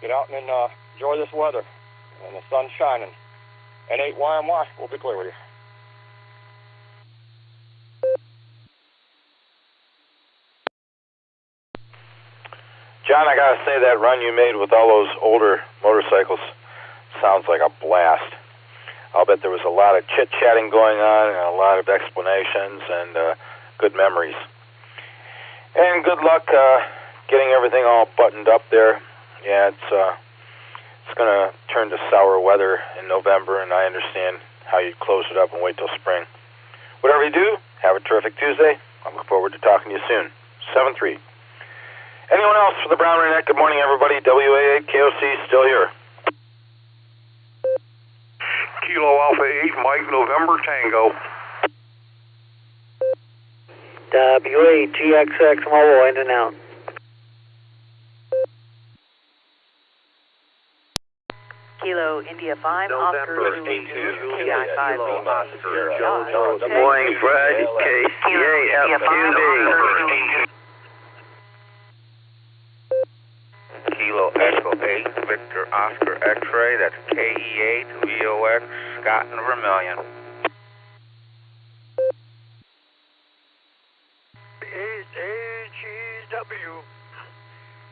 Speaker 3: Get out and enjoy this weather. And the sun's shining. N8YMY, we'll be clear with you.
Speaker 8: John, I gotta say that run you made with all those older motorcycles sounds like a blast. I'll bet there was a lot of chit-chatting going on and a lot of explanations and good memories. And good luck getting everything all buttoned up there. Yeah, it's going to turn to sour weather in November, and I understand how you'd close it up and wait till spring. Whatever you do, have a terrific Tuesday. I look forward to talking to you soon. 7-3. Anyone else for the Barometer Net? Good morning, everybody. WA8 KOC still here.
Speaker 5: Kilo Alpha 8, Mike November Tango.
Speaker 15: WA GXX Mobile in and out.
Speaker 1: Kilo India 5, Oscar Zulu, KI 5,
Speaker 22: Good morning, Fred. KCAFQB.
Speaker 9: Kilo Echo 8, Victor Oscar X-Ray, that's KE8, VOX, Scott and Vermilion.
Speaker 23: AGW,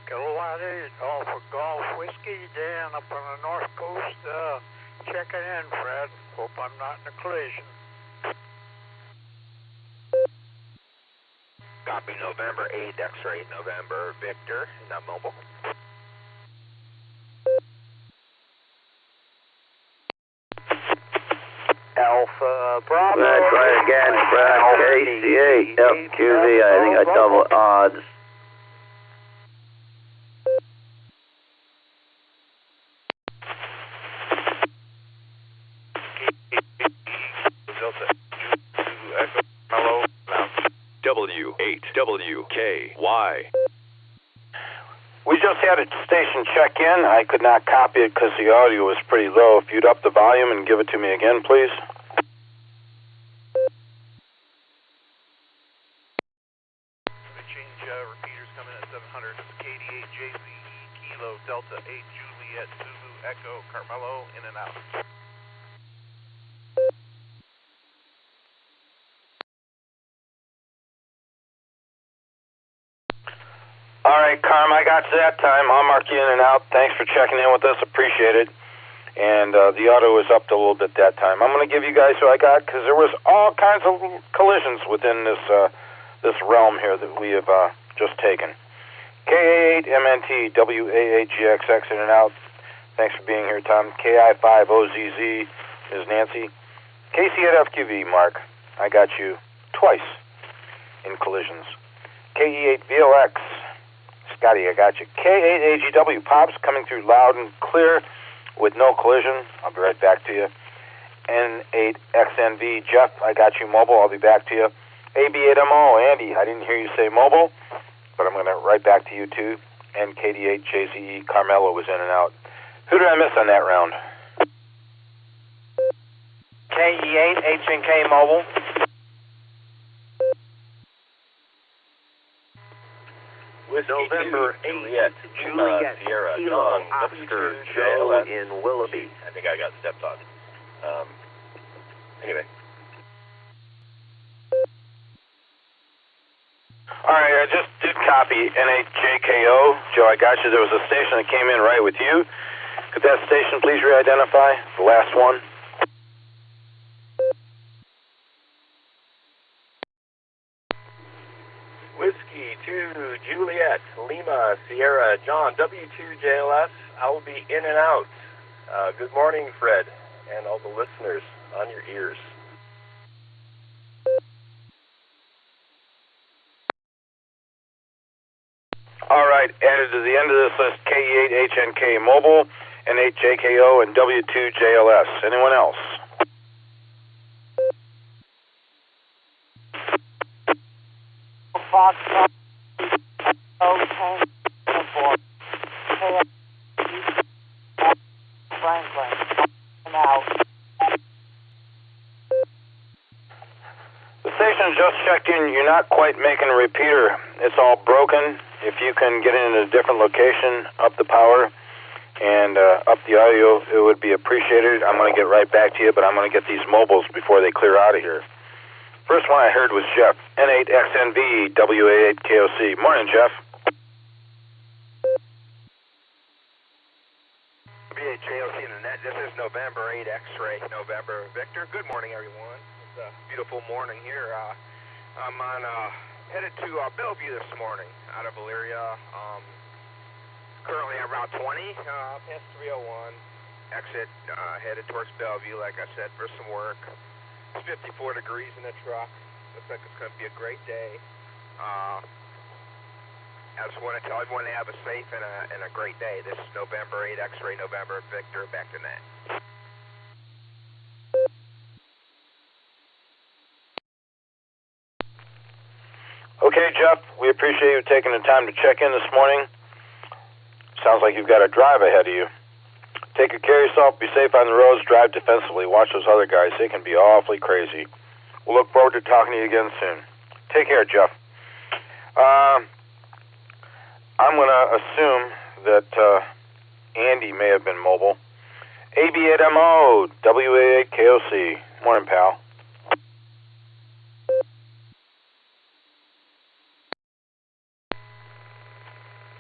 Speaker 23: Carolina, Alpha Golf Whiskey, Dan up on the North Coast, checking in, Fred. Hope I'm not in a collision.
Speaker 9: Copy November 8, X-Ray November, Victor, not mobile.
Speaker 15: Alpha Bravo.
Speaker 22: Let's try again, Fred. KC8 FQV. I think I double odds.
Speaker 4: W8WKY.
Speaker 8: We just had a station check in. I could not copy it because the audio was pretty low. If you'd up the volume and give it to me again, please.
Speaker 3: Change repeaters coming at 700. It's KD8 JCE Kilo Delta 8 Juliet Zulu Echo Carmelo in and out.
Speaker 8: All right, Carm, I got you that time. I'll mark you in and out. Thanks for checking in with us. Appreciate it. And the auto was up a little bit that time. I'm going to give you guys who I got because there was all kinds of collisions within this realm here that we have just taken. KA8MNT WA8GXX in and out. Thanks for being here, Tom. KI5OZZ is Nancy. KC8FQV, Mark. I got you twice in collisions. KE8VOX. Scotty, I got you. K8AGW, Pops, coming through loud and clear with no collision. I'll be right back to you. N8XNV, Jeff, I got you mobile. I'll be back to you. AB8MO, Andy, I didn't hear you say mobile, but I'm going to right back to you too. NKD8JCE, Carmelo was in and out. Who did I miss on that round?
Speaker 24: KE8, H&K Mobile.
Speaker 9: November 8, Juliet Sierra John Oscar Joe in Willoughby. I think I got stepped on. Anyway.
Speaker 8: All right, I just did copy N8JKO. Joe, I got you. There was a station that came in right with you. Could that station please re-identify? The last one.
Speaker 9: Whiskey 2, Juliet, Lima, Sierra, John, W2JLS. I will be in and out. Good morning, Fred, and all the listeners on your ears.
Speaker 8: All right, added to the end of this list, KE8HNK Mobile, N8JKO, and W2JLS. Anyone else?
Speaker 1: Fox, Franklin, now.
Speaker 8: The station just checked in. You're not quite making a repeater. It's all broken. If you can get in a different location, up the power, and up the audio, it would be appreciated. I'm going to get right back to you, but I'm going to get these mobiles before they clear out of here. First one I heard was Jeff, N8XNV, WA8KOC. Morning, Jeff.
Speaker 9: WA8KOC in the net. This is November 8 X-Ray, November Victor. Good morning, everyone. It's a beautiful morning here. I'm on headed to Bellevue this morning out of Elyria. Currently on Route 20, past 301. Exit headed towards Bellevue, like I said, for some work. It's 54 degrees in the truck. Looks like it's going to be a great day.
Speaker 10: I just want to tell everyone to have a safe and a great day. This is November 8 X-Ray November Victor, back to net.
Speaker 8: Okay, Jeff, we appreciate you taking the time to check in this morning. Sounds like you've got a drive ahead of you. Take good care of yourself, be safe on the roads, drive defensively. Watch those other guys, they can be awfully crazy. We'll look forward to talking to you again soon. Take care, Jeff. I'm going to assume that Andy may have been mobile. AB8MO, WA8KOC. Morning, pal.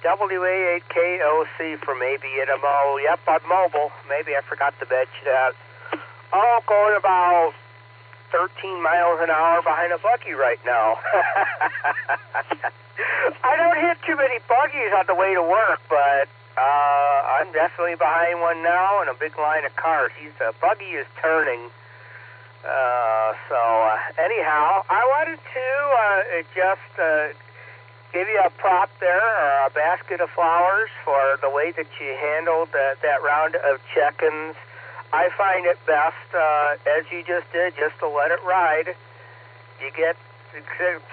Speaker 11: WA8KOC from AB8MO. Yep, I'm mobile. Maybe I forgot to mention that. Oh, going about 13 miles an hour behind a buggy right now. I don't hit too many buggies on the way to work, but I'm definitely behind one now and a big line of cars. The buggy is turning. Anyhow, I wanted to just give you a prop there, or a basket of flowers for the way that you handled that round of check-ins. I find it best, as you just did, just to let it ride. You get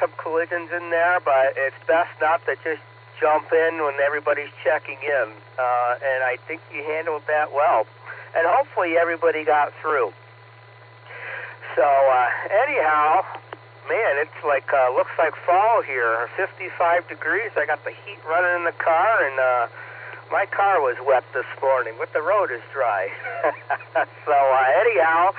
Speaker 11: some collisions in there, but it's best not to just jump in when everybody's checking in. And I think you handled that well. And hopefully everybody got through. So, anyhow, man, it's like, looks like fall here. 55 degrees. I got the heat running in the car, and my car was wet this morning, but the road is dry. So, anyhow,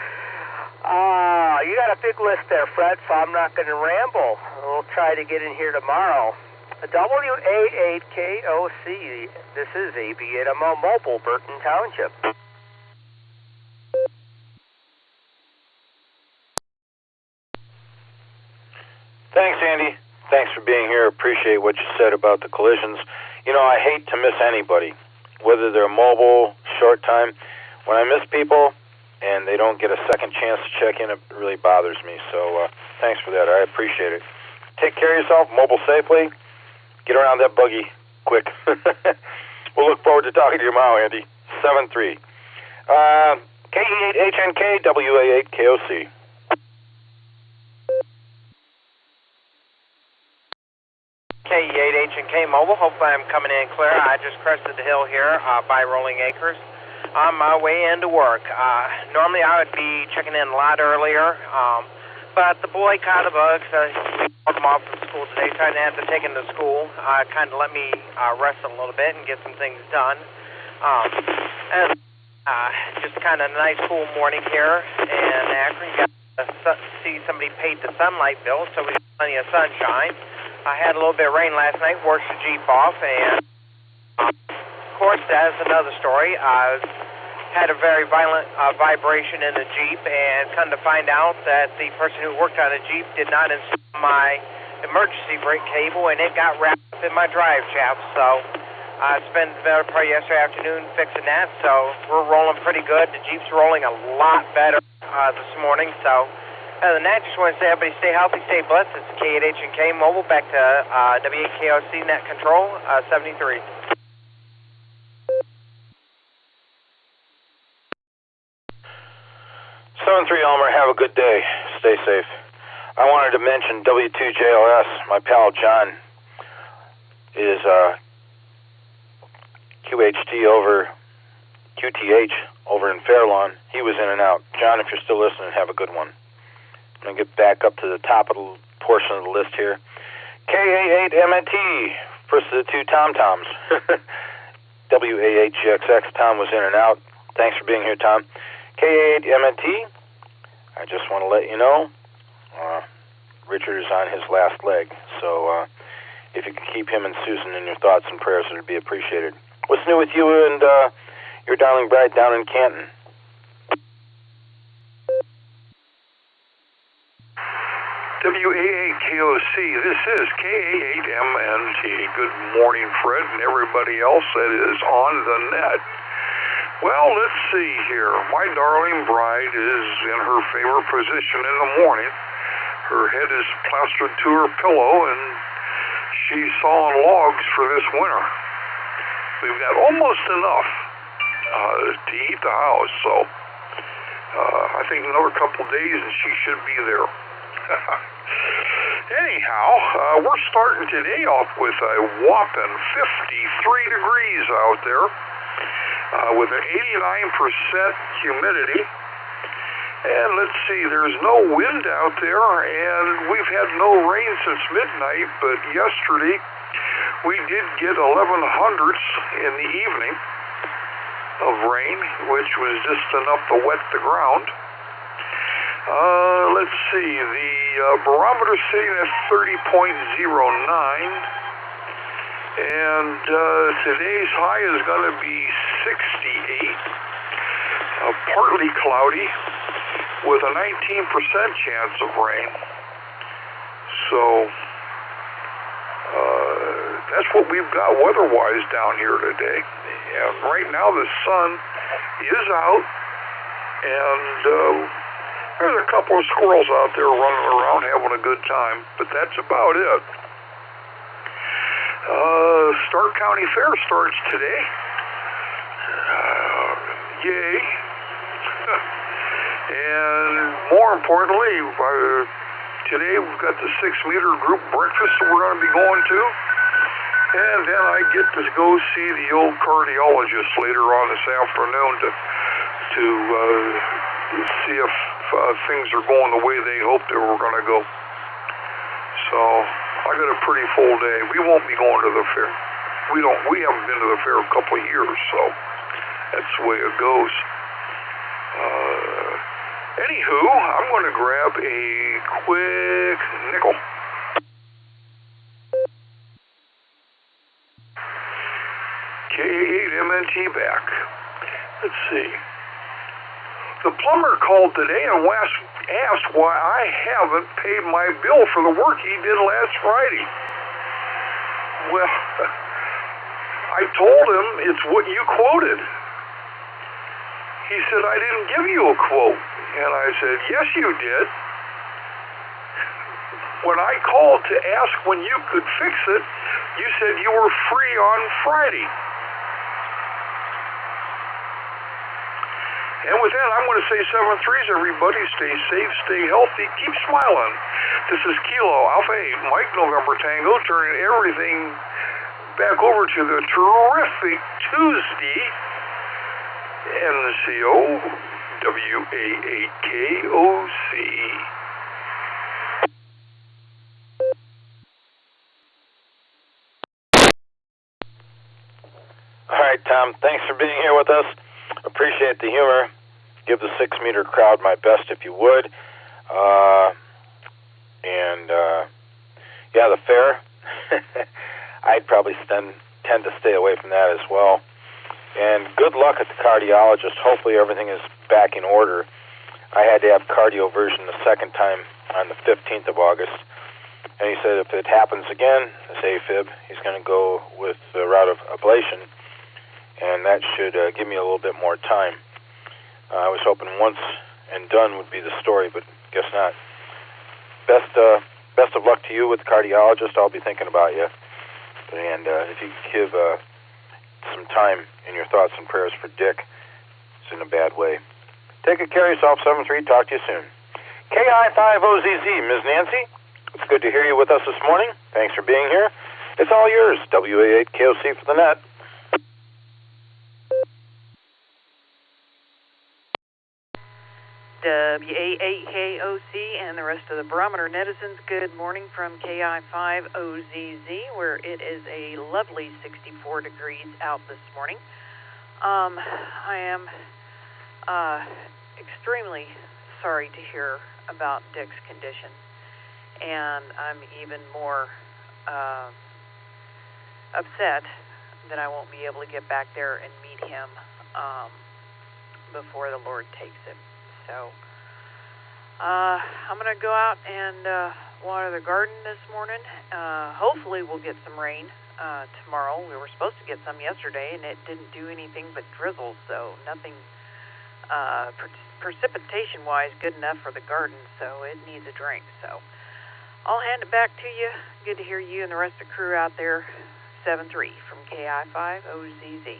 Speaker 11: you got a big list there, Fred, so I'm not going to ramble. We'll try to get in here tomorrow. WA8KOC, this is AB8MO Mobile, Burton Township.
Speaker 8: Thanks, Andy. Thanks for being here. Appreciate what you said about the collisions. You know, I hate to miss anybody, whether they're mobile, short time. When I miss people and they don't get a second chance to check in, it really bothers me. So thanks for that. I appreciate it. Take care of yourself, mobile safely. Get around that buggy quick. We'll look forward to talking to you tomorrow, Andy. 7-3. KE8HNK, WA8KOC.
Speaker 24: KE8HNK Mobile. Hopefully I'm coming in clear. I just crested the hill here by Rolling Acres on my way into work. Normally I would be checking in a lot earlier, but the boy caught a bug, so we called him off from school today, so I didn't have to take him to school. Kind of let me rest a little bit and get some things done. And just kind of a nice cool morning here in Akron. Got to see somebody paid the sunlight bill, so we got plenty of sunshine. I had a little bit of rain last night, washed the Jeep off, and of course, that's another story. I had a very violent vibration in the Jeep, and come to find out that the person who worked on the Jeep did not install my emergency brake cable, and it got wrapped up in my drive shaft. So I spent the better part of yesterday afternoon fixing that, so we're rolling pretty good. The Jeep's rolling a lot better this morning, so other than that, just want to say everybody stay healthy, stay blessed. It's K8H&K Mobile, back to W8KOC Net Control, 73.
Speaker 8: Elmer, have a good day. Stay safe. I wanted to mention W2JLS. My pal John is QHT over QTH over in Fairlawn. He was in and out. John, if you're still listening, have a good one. I'm going to get back up to the top of the portion of the list here. KA8MNT, first of the two Tom-Toms. WA8GXX, Tom was in and out. Thanks for being here, Tom. KA8MNT, I just want to let you know, Richard is on his last leg, so if you could keep him and Susan in your thoughts and prayers, it would be appreciated. What's new with you and your darling bride down in Canton?
Speaker 5: WA8KOC, this is KA8MNT. Good morning, Fred, and everybody else that is on the net. Well, let's see here. My darling bride is in her favorite position in the morning. Her head is plastered to her pillow, and she's sawing logs for this winter. We've got almost enough to heat the house, so I think another couple days and she should be there. Anyhow, we're starting today off with a whopping 53 degrees out there with an 89% humidity. And let's see, there's no wind out there, and we've had no rain since midnight, but yesterday we did get 1100ths in the evening of rain, which was just enough to wet the ground. Let's see, the barometer sitting at 30.09, and today's high is going to be 68, partly cloudy, with a 19% chance of rain. So that's what we've got weather-wise down here today. And right now the sun is out, and there's a couple of squirrels out there running around having a good time, but that's about it. Stark County Fair starts today. Yay. And more importantly, today we've got the 6-meter group breakfast that we're going to be going to. And then I get to go see the old cardiologist later on this afternoon to see if things are going the way they hoped they were going to go. So I got a pretty full day. We won't be going to the fair. We haven't been to the fair a couple of years, so that's the way it goes. Anywho, I'm going to grab a quick nickel. K8MNT back. Let's see. The plumber called today and asked why I haven't paid my bill for the work he did last Friday. Well, I told him it's what you quoted. He said, I didn't give you a quote. And I said, yes, you did. When I called to ask when you could fix it, you said you were free on Friday. And with that, I'm going to say 7-3s, everybody. Stay safe, stay healthy, keep smiling. This is Kilo Alpha 8, Mike November Tango, turning everything back over to the terrific Tuesday NCO WA8KOC.
Speaker 8: All right, Tom, thanks for being here with us. Appreciate the humor. Give the 6-meter crowd my best if you would. Yeah, the fair. I'd probably tend to stay away from that as well. And good luck at the cardiologist. Hopefully everything is back in order. I had to have cardioversion the second time on the 15th of August. And he said if it happens again, this AFib, he's going to go with the route of ablation. And that should give me a little bit more time. I was hoping once and done would be the story, but guess not. Best of luck to you with the cardiologist. I'll be thinking about you. And if you give some time in your thoughts and prayers for Dick, it's in a bad way. Take good care of yourself, 7-3. Talk to you soon. KI5OZZ, Ms. Nancy, it's good to hear you with us this morning. Thanks for being here. It's all yours, WA8KOC for the net.
Speaker 1: WA8KOC and the rest of the Barometer netizens, good morning from KI5OZZ, where it is a lovely 64 degrees out this morning. I am extremely sorry to hear about Dick's condition, and I'm even more upset that I won't be able to get back there and meet him before the Lord takes him. So I'm going to go out and water the garden this morning. Hopefully we'll get some rain tomorrow. We were supposed to get some yesterday, and it didn't do anything but drizzle, so nothing precipitation-wise good enough for the garden, so it needs a drink. So I'll hand it back to you. Good to hear you and the rest of the crew out there. 7-3 from KI5 OZZ.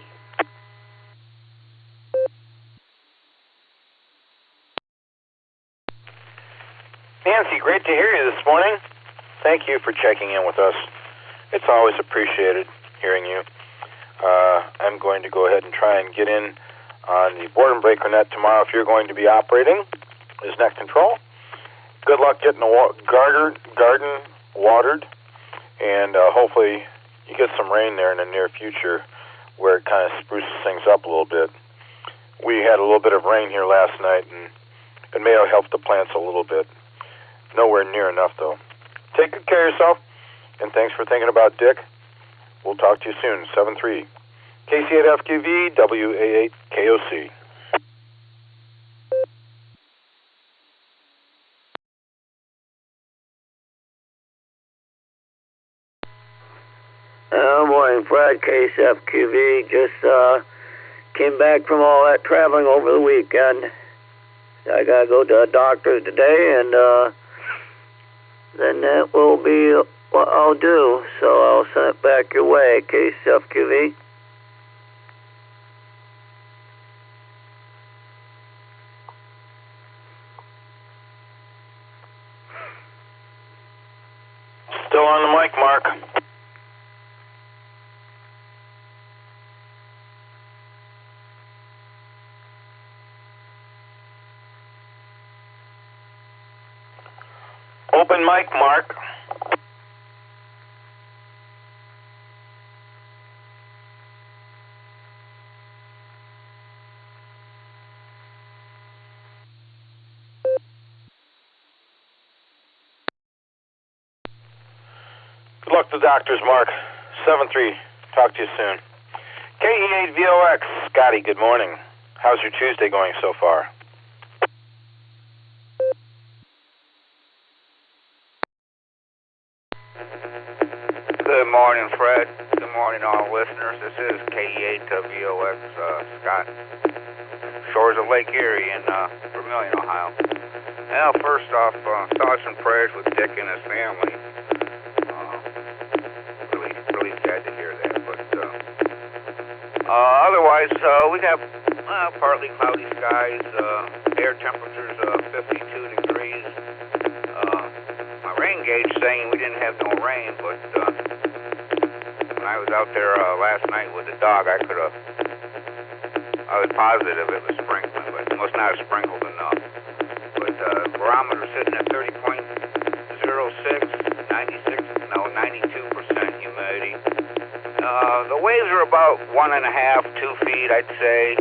Speaker 8: Nancy, great to hear you this morning. Thank you for checking in with us. It's always appreciated hearing you. I'm going to go ahead and try and get in on the boredom breaker net tomorrow if you're going to be operating as net control. Good luck getting the garden watered, and hopefully you get some rain there in the near future where it kind of spruces things up a little bit. We had a little bit of rain here last night, and it may have helped the plants a little bit. Nowhere near enough, though. Take good care of yourself, and thanks for thinking about Dick. We'll talk to you soon. 7-3. KC8FQV, WA8KOC.
Speaker 22: Morning, Fred, KCFQV. Just came back from all that traveling over the weekend. I gotta go to a doctor today, and then that will be what I'll do. So I'll send it back your way, KCFQV.
Speaker 8: Still on the mic, Mark. Open mic, Mark. Good luck to the doctors, Mark. 7-3. Talk to you soon. KE8VOX. Scotty, good morning. How's your Tuesday going so far?
Speaker 2: Good morning, Fred. Good morning, all listeners. This is KE8VOX, Scott. Shores of Lake Erie in Vermillion, Ohio. Well, first off, thoughts and prayers with Dick and his family. Really sad to hear that. But otherwise, we have partly cloudy skies. Air temperatures 52 degrees. My rain gauge saying we didn't have no rain, but when I was out there last night with the dog, I was positive it was sprinkling, but it must not have sprinkled enough. But barometer sitting at 30.06, 92% humidity. The waves are about 1.5, 2 feet, I'd say.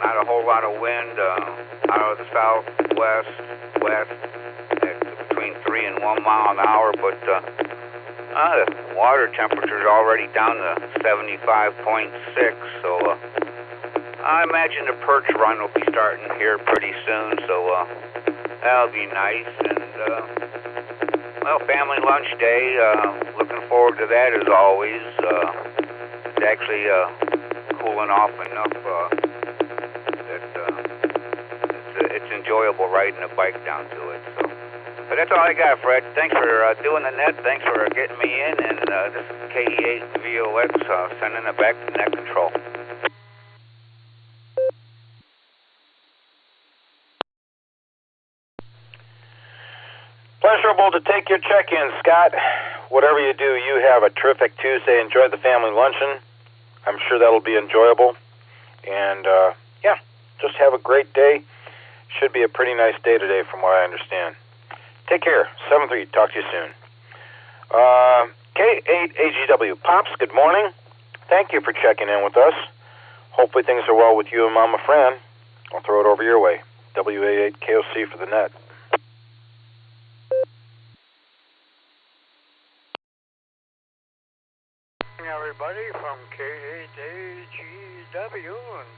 Speaker 2: Not a whole lot of wind out of the southwest, west, at between 3 and 1 mile an hour, but the water temperature is already down to 75.6, so I imagine the perch run will be starting here pretty soon, so that'll be nice. And well, family lunch day, looking forward to that as always. It's actually cooling off enough that it's enjoyable riding a bike down to it. So, but that's all I got, Fred. Thanks for doing the net. Thanks for getting me in. And this is KE8VOX sending it back to net control.
Speaker 8: Pleasurable to take your check-in, Scott. Whatever you do, you have a terrific Tuesday. Enjoy the family luncheon. I'm sure that'll be enjoyable. And, yeah, just have a great day. Should be a pretty nice day today from what I understand. Take care. 7-3. Talk to you soon. K8AGW. Pops, good morning. Thank you for checking in with us. Hopefully things are well with you and Mama Fran. I'll throw it over your way. WA8KOC for the net.
Speaker 23: Everybody from K8AGW, and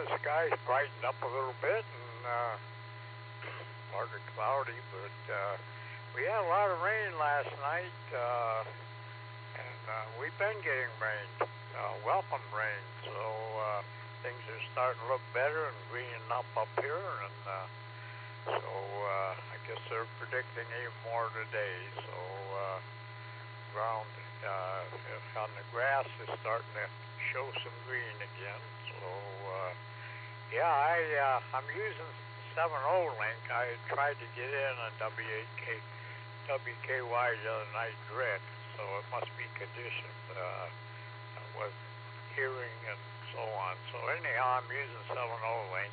Speaker 23: the sky's brightened up a little bit, and partly cloudy, but we had a lot of rain last night, and we've been getting rain, welcome rain, so things are starting to look better and greening up here, and so I
Speaker 18: guess they're predicting even more today. So ground on the grass is starting to show some green again. So yeah, I'm using 7-0 link. I tried to get in on WKY the other night direct, so it must be conditioned with hearing and so on. So anyhow, I'm using 7-0 link.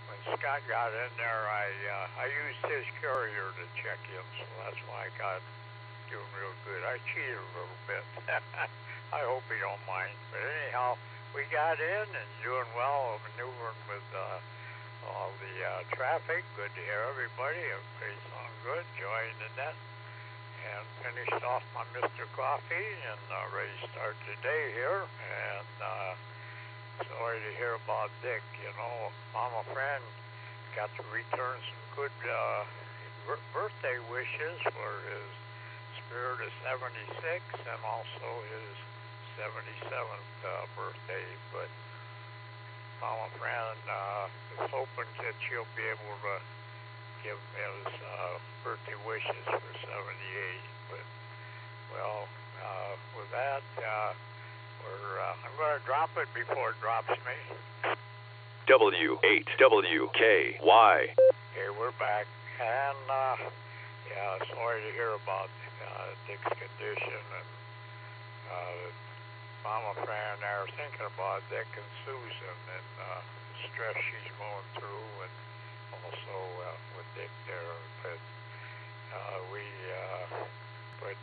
Speaker 18: When Scott got in there, I used his carrier to check in, so that's why I got doing real good. I cheated a little bit. I hope he don't mind. But anyhow, we got in and doing well, maneuvering with all the traffic. Good to hear everybody. Everybody's on good, enjoying the net. And finished off my Mr. Coffee and ready to start the day here. And sorry to hear about Dick. You know, Mama Fran got to return some good birthday wishes for his spirit of 76 and also his 77th birthday. But Mama Fran is hoping that she'll be able to give his birthday wishes for 78. But, well, with that, I'm going to drop it before it drops me.
Speaker 4: W8WKY.
Speaker 18: Okay, we're back. And, yeah, sorry to hear about Dick's condition. And Mama Fran and I are thinking about Dick and Susan and the stress she's going through, and also with Dick there. But but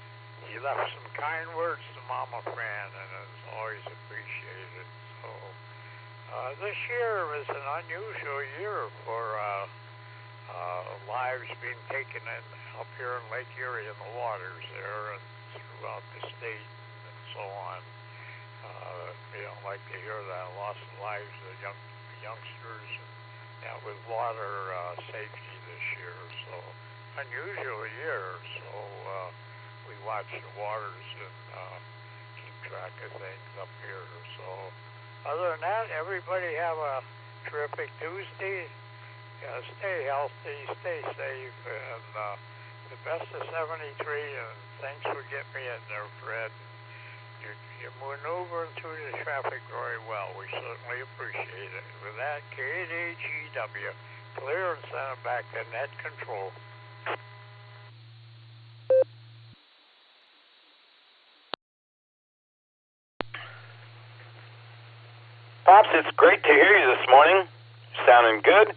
Speaker 18: he left some kind words to Mama Fran, and it's always appreciated. So this year is an unusual year for lives being taken in up here in Lake Erie in the waters there and throughout the state and so on. You don't like to hear that, loss of lives of youngsters and with water safety this year. So unusual year. So we watch the waters and keep track of things up here. So other than that, everybody have a terrific Tuesday. Stay healthy, stay safe, and the best of 73. And thanks for getting me in there, Fred. You're maneuvering through the traffic very well. We certainly appreciate it. With that, KDGW, clear and send it back to net control.
Speaker 8: Pops, it's great to hear you this morning. Sounding good.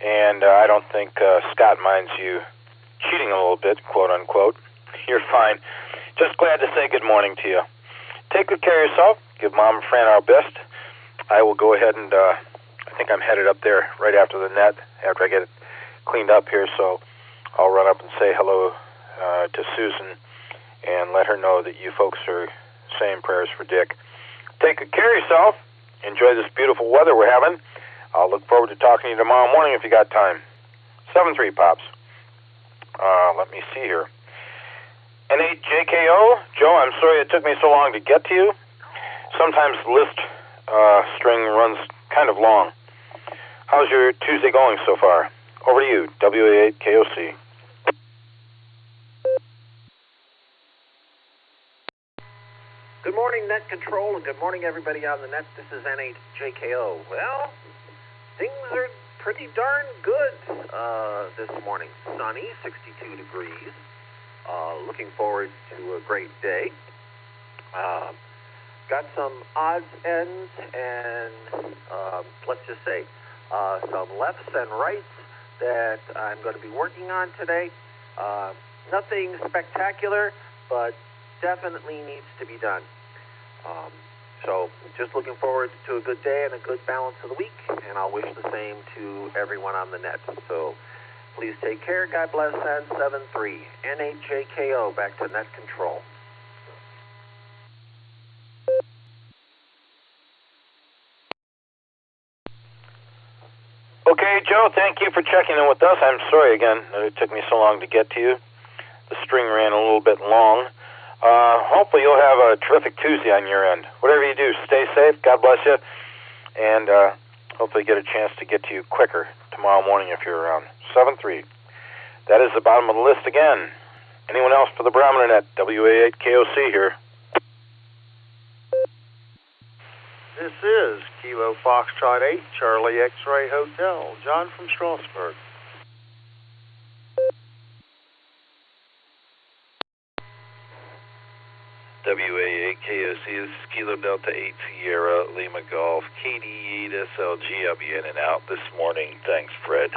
Speaker 8: And I don't think Scott minds you cheating a little bit, quote unquote. You're fine. Just glad to say good morning to you. Take good care of yourself. Give Mom and Fran our best. I will go ahead and I think I'm headed up there right after the net, after I get it cleaned up here. So I'll run up and say hello to Susan and let her know that you folks are saying prayers for Dick. Take good care of yourself. Enjoy this beautiful weather we're having. I'll look forward to talking to you tomorrow morning if you got time. 7-3, Pops. Let me see here. N8JKO. Joe, I'm sorry it took me so long to get to you. Sometimes the list string runs kind of long. How's your Tuesday going so far? Over to you, WA8KOC.
Speaker 7: Good morning, Net Control, and good morning, everybody on the net. This is N8JKO. Well, things are pretty darn good this morning. Sunny, 62 degrees. Looking forward to a great day. Got some odds, ends, and let's just say some lefts and rights that I'm going to be working on today. Nothing spectacular, but definitely needs to be done. So just looking forward to a good day and a good balance of the week, and I'll wish the same to everyone on the net. So please take care. God bless, and 7-3. N8JKO, back to net control.
Speaker 8: Okay, Joe, thank you for checking in with us. I'm sorry again that it took me so long to get to you. The string ran a little bit long. Hopefully you'll have a terrific Tuesday on your end. Whatever you do, stay safe. God bless you. And hopefully get a chance to get to you quicker tomorrow morning if you're around. 73. That is the bottom of the list again. Anyone else for the Barometer Net? WA8KOC here.
Speaker 6: This is Kilo Foxtrot 8, Charlie X-Ray Hotel. John from Strasburg.
Speaker 4: WA8KOC, this is Kilo Delta 8 Sierra Lima Golf, KD8 SLG. I'll be in and out this morning. Thanks, Fred.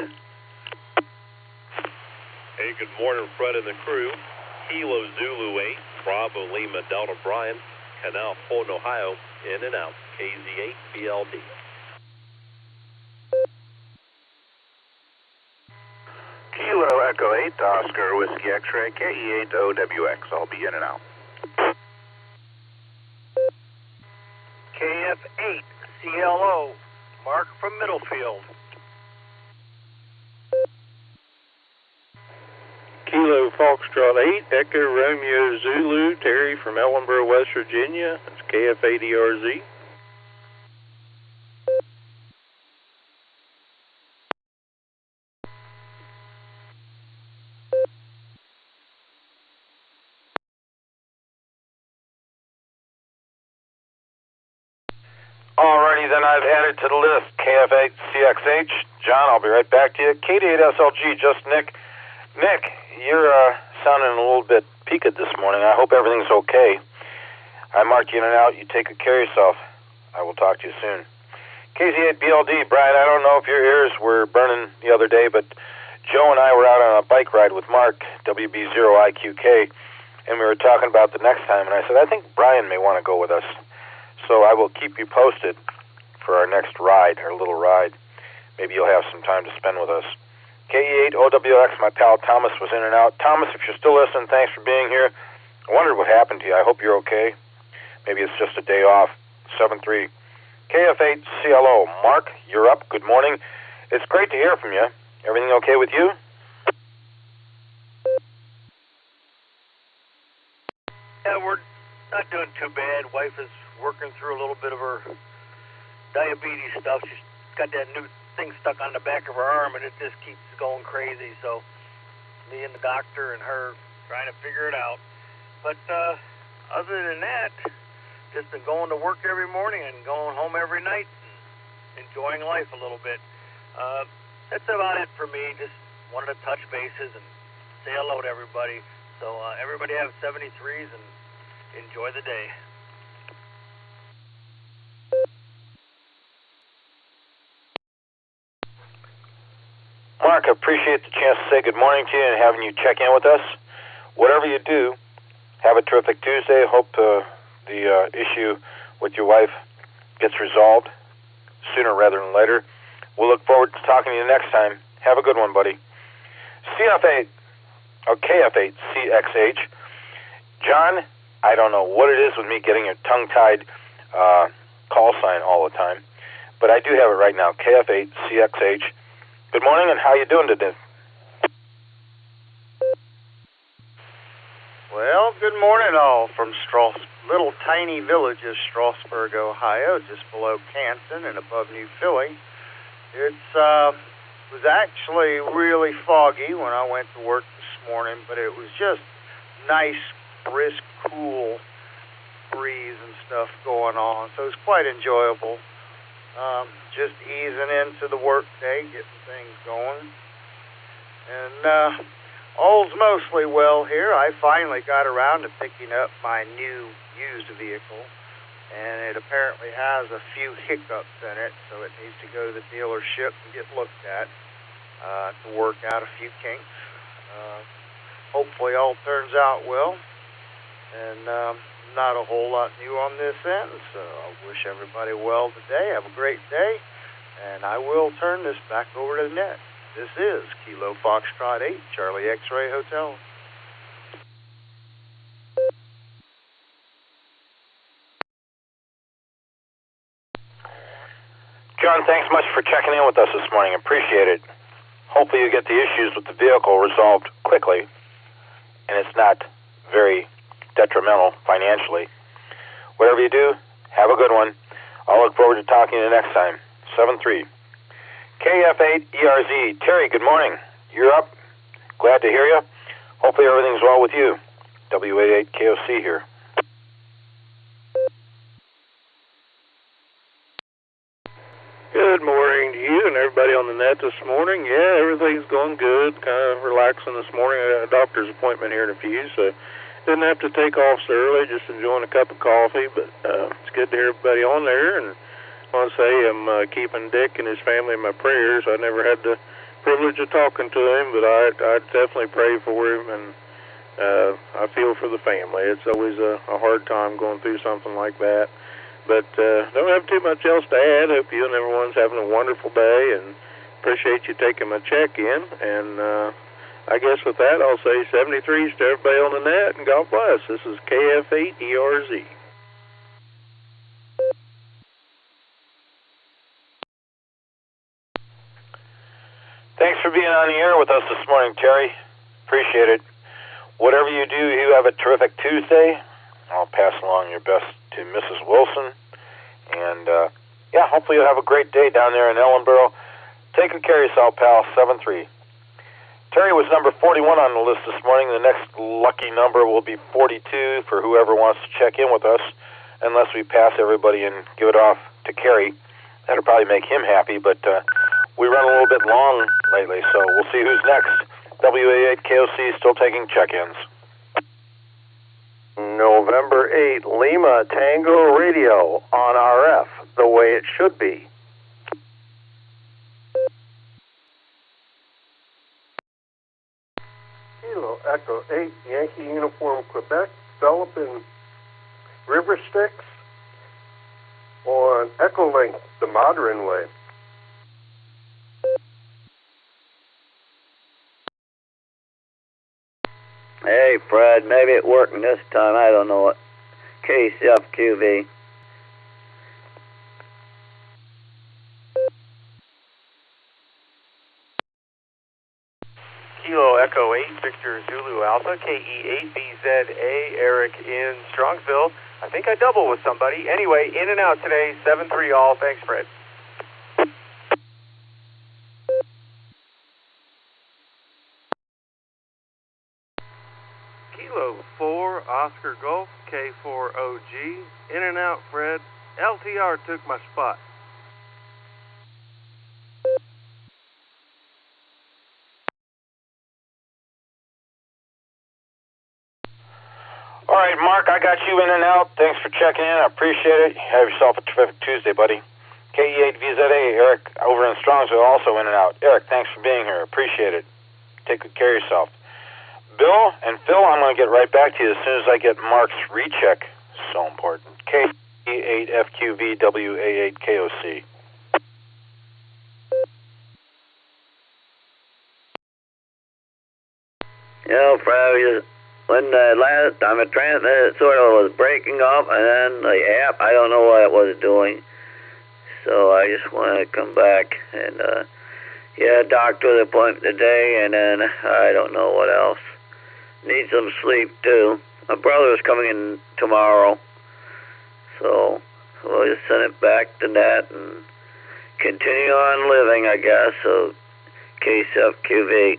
Speaker 12: Hey, good morning, Fred and the crew. Kilo Zulu 8, Bravo Lima Delta Brian, Canal Fulton, Ohio, in and out, KZ8 BLD.
Speaker 13: Kilo Echo 8, Oscar Whiskey X-Ray, KE8 OWX. I'll be in and out.
Speaker 14: KF8, CLO, Mark from Middlefield.
Speaker 25: Kilo Foxtrot 8, Echo Romeo Zulu, Terry from Ellenboro, West Virginia. That's KF8ERZ.
Speaker 8: Alrighty, then I've added to the list KF8CXH. John, I'll be right back to you. KD8SLG, just Nick. Nick, you're sounding a little bit peaked this morning. I hope everything's okay. I marked you in and out. You take good care of yourself. I will talk to you soon. KZ8BLD, Brian, I don't know if your ears were burning the other day, but Joe and I were out on a bike ride with Mark, WB0IQK, and we were talking about the next time, and I said, I think Brian may want to go with us. So I will keep you posted for our next ride, our little ride. Maybe you'll have some time to spend with us. KE8OWX, my pal Thomas was in and out. Thomas, if you're still listening, thanks for being here. I wondered what happened to you. I hope you're okay. Maybe it's just a day off. 7-3. KF8CLO, Mark, you're up. Good morning. It's great to hear from you. Everything okay with you?
Speaker 14: Yeah, we're not doing too bad. Wife is working through a little bit of her diabetes stuff. She's got that new thing stuck on the back of her arm, and it just keeps going crazy. So me and the doctor and her trying to figure it out. But other than that, just been going to work every morning and going home every night and enjoying life a little bit. That's about it for me. Just wanted to touch bases and say hello to everybody. So everybody have 73s and enjoy the day.
Speaker 8: Mark, I appreciate the chance to say good morning to you and having you check in with us. Whatever you do, have a terrific Tuesday. Hope the issue with your wife gets resolved sooner rather than later. We'll look forward to talking to you next time. Have a good one, buddy. KF8CXH. John, I don't know what it is with me getting a tongue-tied call sign all the time, but I do have it right now. KF8CXH. Good morning, and how you doing today?
Speaker 6: Well, good morning all from little tiny village of Strasburg, Ohio, just below Canton and above New Philly. It was actually really foggy when I went to work this morning, but it was just nice, brisk, cool breeze and stuff going on, so it was quite enjoyable. Just easing into the work day, getting things going. And all's mostly well here. I finally got around to picking up my new used vehicle, and it apparently has a few hiccups in it, so it needs to go to the dealership and get looked at to work out a few kinks. Hopefully all turns out well, and not a whole lot new on this end, so I wish everybody well today. Have a great day, and I will turn this back over to the net. This is Kilo Foxtrot 8, Charlie X-Ray Hotel.
Speaker 8: John, thanks much for checking in with us this morning. Appreciate it. Hopefully you get the issues with the vehicle resolved quickly, and it's not very detrimental financially. Whatever you do, have a good one. I'll look forward to talking to you next time. 7-3. KF8ERZ. Terry, good morning. You're up. Glad to hear you. Hopefully everything's well with you. WA8KOC here.
Speaker 25: Good morning to you and everybody on the net this morning. Yeah, everything's going good. Kind of relaxing this morning. I got a doctor's appointment here in a few, so didn't have to take off so early. Just enjoying a cup of coffee, but it's good to hear everybody on there. And I want to say I'm keeping Dick and his family in my prayers. I never had the privilege of talking to him, but I definitely pray for him, and I feel for the family. It's always a hard time going through something like that. But don't have too much else to add. Hope you and everyone's having a wonderful day, and appreciate you taking my check-in. And I guess with that, I'll say 73s to everybody on the net, and God bless. This is KF8ERZ.
Speaker 8: Thanks for being on the air with us this morning, Terry. Appreciate it. Whatever you do, you have a terrific Tuesday. I'll pass along your best to Mrs. Wilson. And, hopefully you'll have a great day down there in Ellenboro. Take good care of yourself, pal. 7-3. Terry was number 41 on the list this morning. The next lucky number will be 42 for whoever wants to check in with us, unless we pass everybody and give it off to Kerry. That'll probably make him happy, but we run a little bit long lately, so we'll see who's next. WA8KOC still taking check-ins.
Speaker 16: November 8, Lima Tango Radio on RF, the way it should be.
Speaker 17: Kilo Echo 8, Yankee Uniform Quebec, developing River Sticks on EchoLink, the modern way.
Speaker 22: Hey, Fred, maybe it working this time. I don't know what. KCFQV.
Speaker 19: Kilo Echo 8, Victor Zulu Alpha, KE8BZA, Eric in Strongsville. I think I double with somebody. Anyway, in and out today, 7-3 all. Thanks, Fred.
Speaker 20: Kilo 4, Oscar Golf, K4OG, in and out, Fred. LTR took my spot.
Speaker 8: All right, Mark, I got you in and out. Thanks for checking in. I appreciate it. Have yourself a terrific Tuesday, buddy. KE8VZA, Eric over in Strongsville, also in and out. Eric, thanks for being here. Appreciate it. Take good care of yourself. Bill and Phil, I'm going to get right back to you as soon as I get Mark's recheck. So important. KE8FQVWA8KOC.
Speaker 22: You know, Fred, when the last time it sort of was breaking up, and then the app, I don't know what it was doing. So I just want to come back and, doctor's appointment today, and then I don't know what else. Need some sleep, too. My brother's coming in tomorrow. So we'll just send it back to that and continue on living, I guess. So, KCFQV.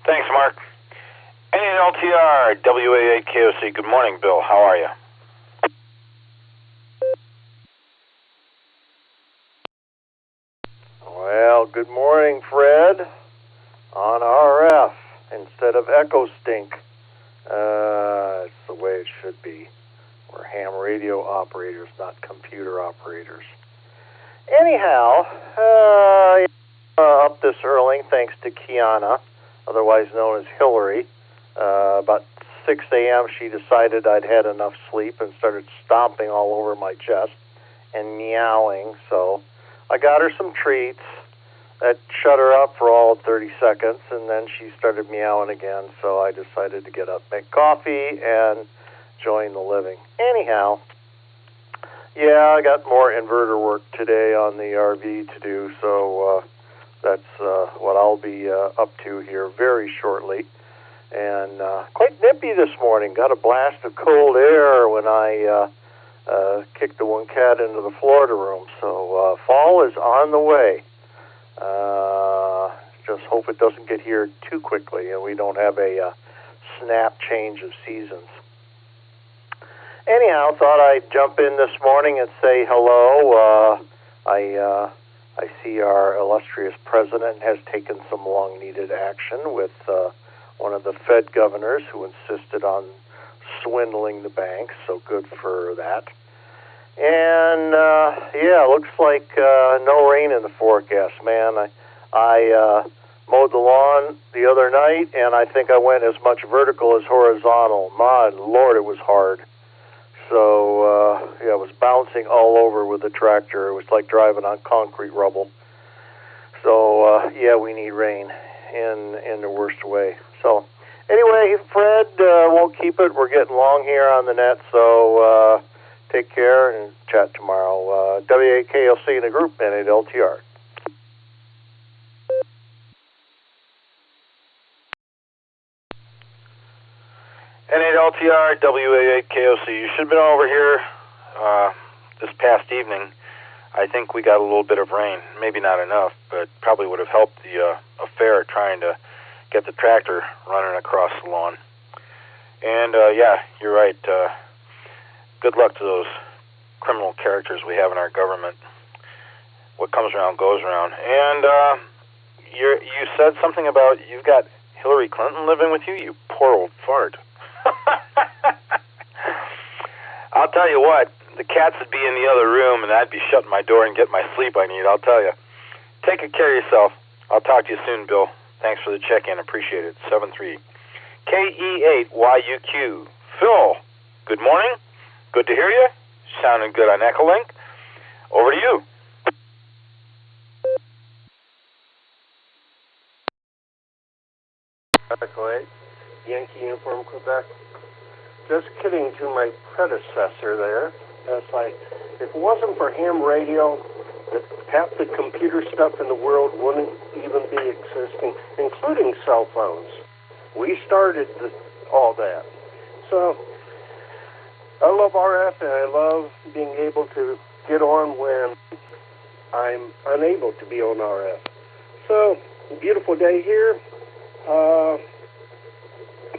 Speaker 8: Thanks, Mark. NLTR, WA8KOC. Good morning, Bill. How are you?
Speaker 16: Well, good morning, Fred. On RF instead of Echo Stink. It's the way it should be. We're ham radio operators, not computer operators. Anyhow, up this early, thanks to Kiana, otherwise known as Hillary. About 6 a.m., she decided I'd had enough sleep and started stomping all over my chest and meowing. So I got her some treats. That shut her up for all 30 seconds, and then she started meowing again. So I decided to get up, make coffee, and join the living. Anyhow, I got more inverter work today on the RV to do, so that's what I'll be up to here very shortly. And quite nippy this morning. Got a blast of cold air when I kicked the one cat into the Florida room. So fall is on the way. Just hope it doesn't get here too quickly and we don't have a snap change of seasons. Anyhow, thought I'd jump in this morning and say hello. I see our illustrious president has taken some long-needed action with one of the Fed governors who insisted on swindling the banks, so good for that. And, looks like no rain in the forecast, man. I mowed the lawn the other night, and I think I went as much vertical as horizontal. My Lord, it was hard. So, it was bouncing all over with the tractor. It was like driving on concrete rubble. So, we need rain in the worst way. So, anyway, Fred, won't keep it. We're getting long here on the net, so take care and chat tomorrow. WAKLC in the group and at LTR.
Speaker 8: N8LTR, WA8KOC. You should have been over here this past evening. I think we got a little bit of rain. Maybe not enough, but probably would have helped the affair trying to get the tractor running across the lawn. And, you're right. Good luck to those criminal characters we have in our government. What comes around goes around. And you said something about you've got Hillary Clinton living with you? You poor old fart. I'll tell you what, the cats would be in the other room and I'd be shutting my door and getting my sleep I need, I'll tell you. Take good care of yourself. I'll talk to you soon, Bill. Thanks for the check-in. Appreciate it. 73 KE8YUQ. Phil, good morning. Good to hear you. Sounding good on EchoLink. Over to you.
Speaker 17: Echo 8, Yankee Uniform, Quebec. Just kidding to my predecessor there. It's like, if it wasn't for ham radio, half the computer stuff in the world wouldn't even be existing, including cell phones. We started all that. So, I love RF and I love being able to get on when I'm unable to be on RF. So, beautiful day here.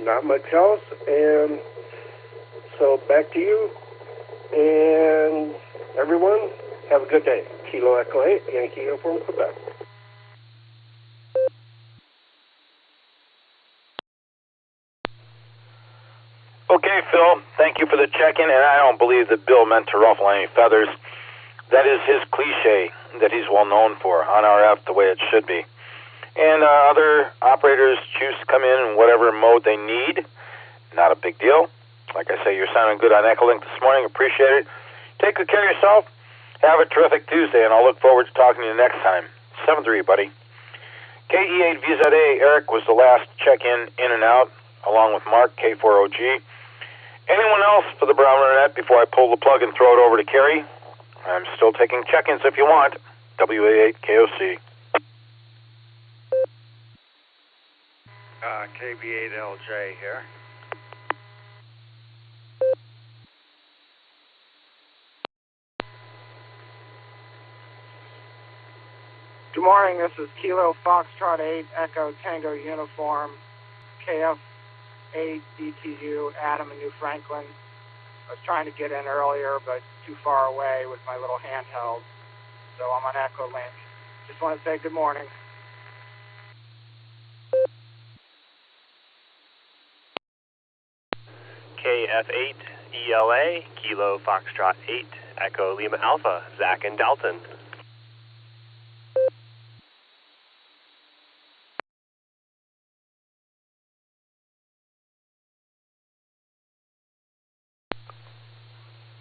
Speaker 17: Not much else, and so back to you, and everyone, have a good day. Kilo Echo 8, Yankee Uniform, Quebec.
Speaker 8: Okay, Phil, thank you for the check-in, and I don't believe that Bill meant to ruffle any feathers. That is his cliche that he's well known for, on RF the way it should be. And other operators choose to come in whatever mode they need. Not a big deal. Like I say, you're sounding good on EchoLink this morning. Appreciate it. Take good care of yourself. Have a terrific Tuesday, and I'll look forward to talking to you next time. 7-3, buddy. KE8VZA, Eric was the last check-in in and out, along with Mark, K4OG. Anyone else for the Barometer Net before I pull the plug and throw it over to Kerry? I'm still taking check-ins if you want. WA8KOC.
Speaker 6: KB8LJ here.
Speaker 3: Good morning, this is Kilo Foxtrot 8 Echo Tango Uniform KF8 DTU Adam in New Franklin. I was trying to get in earlier but too far away with my little handheld, so I'm on EchoLink. Just want to say good morning.
Speaker 9: KF8 ELA Kilo Foxtrot 8 Echo Lima Alpha, Zach and Dalton.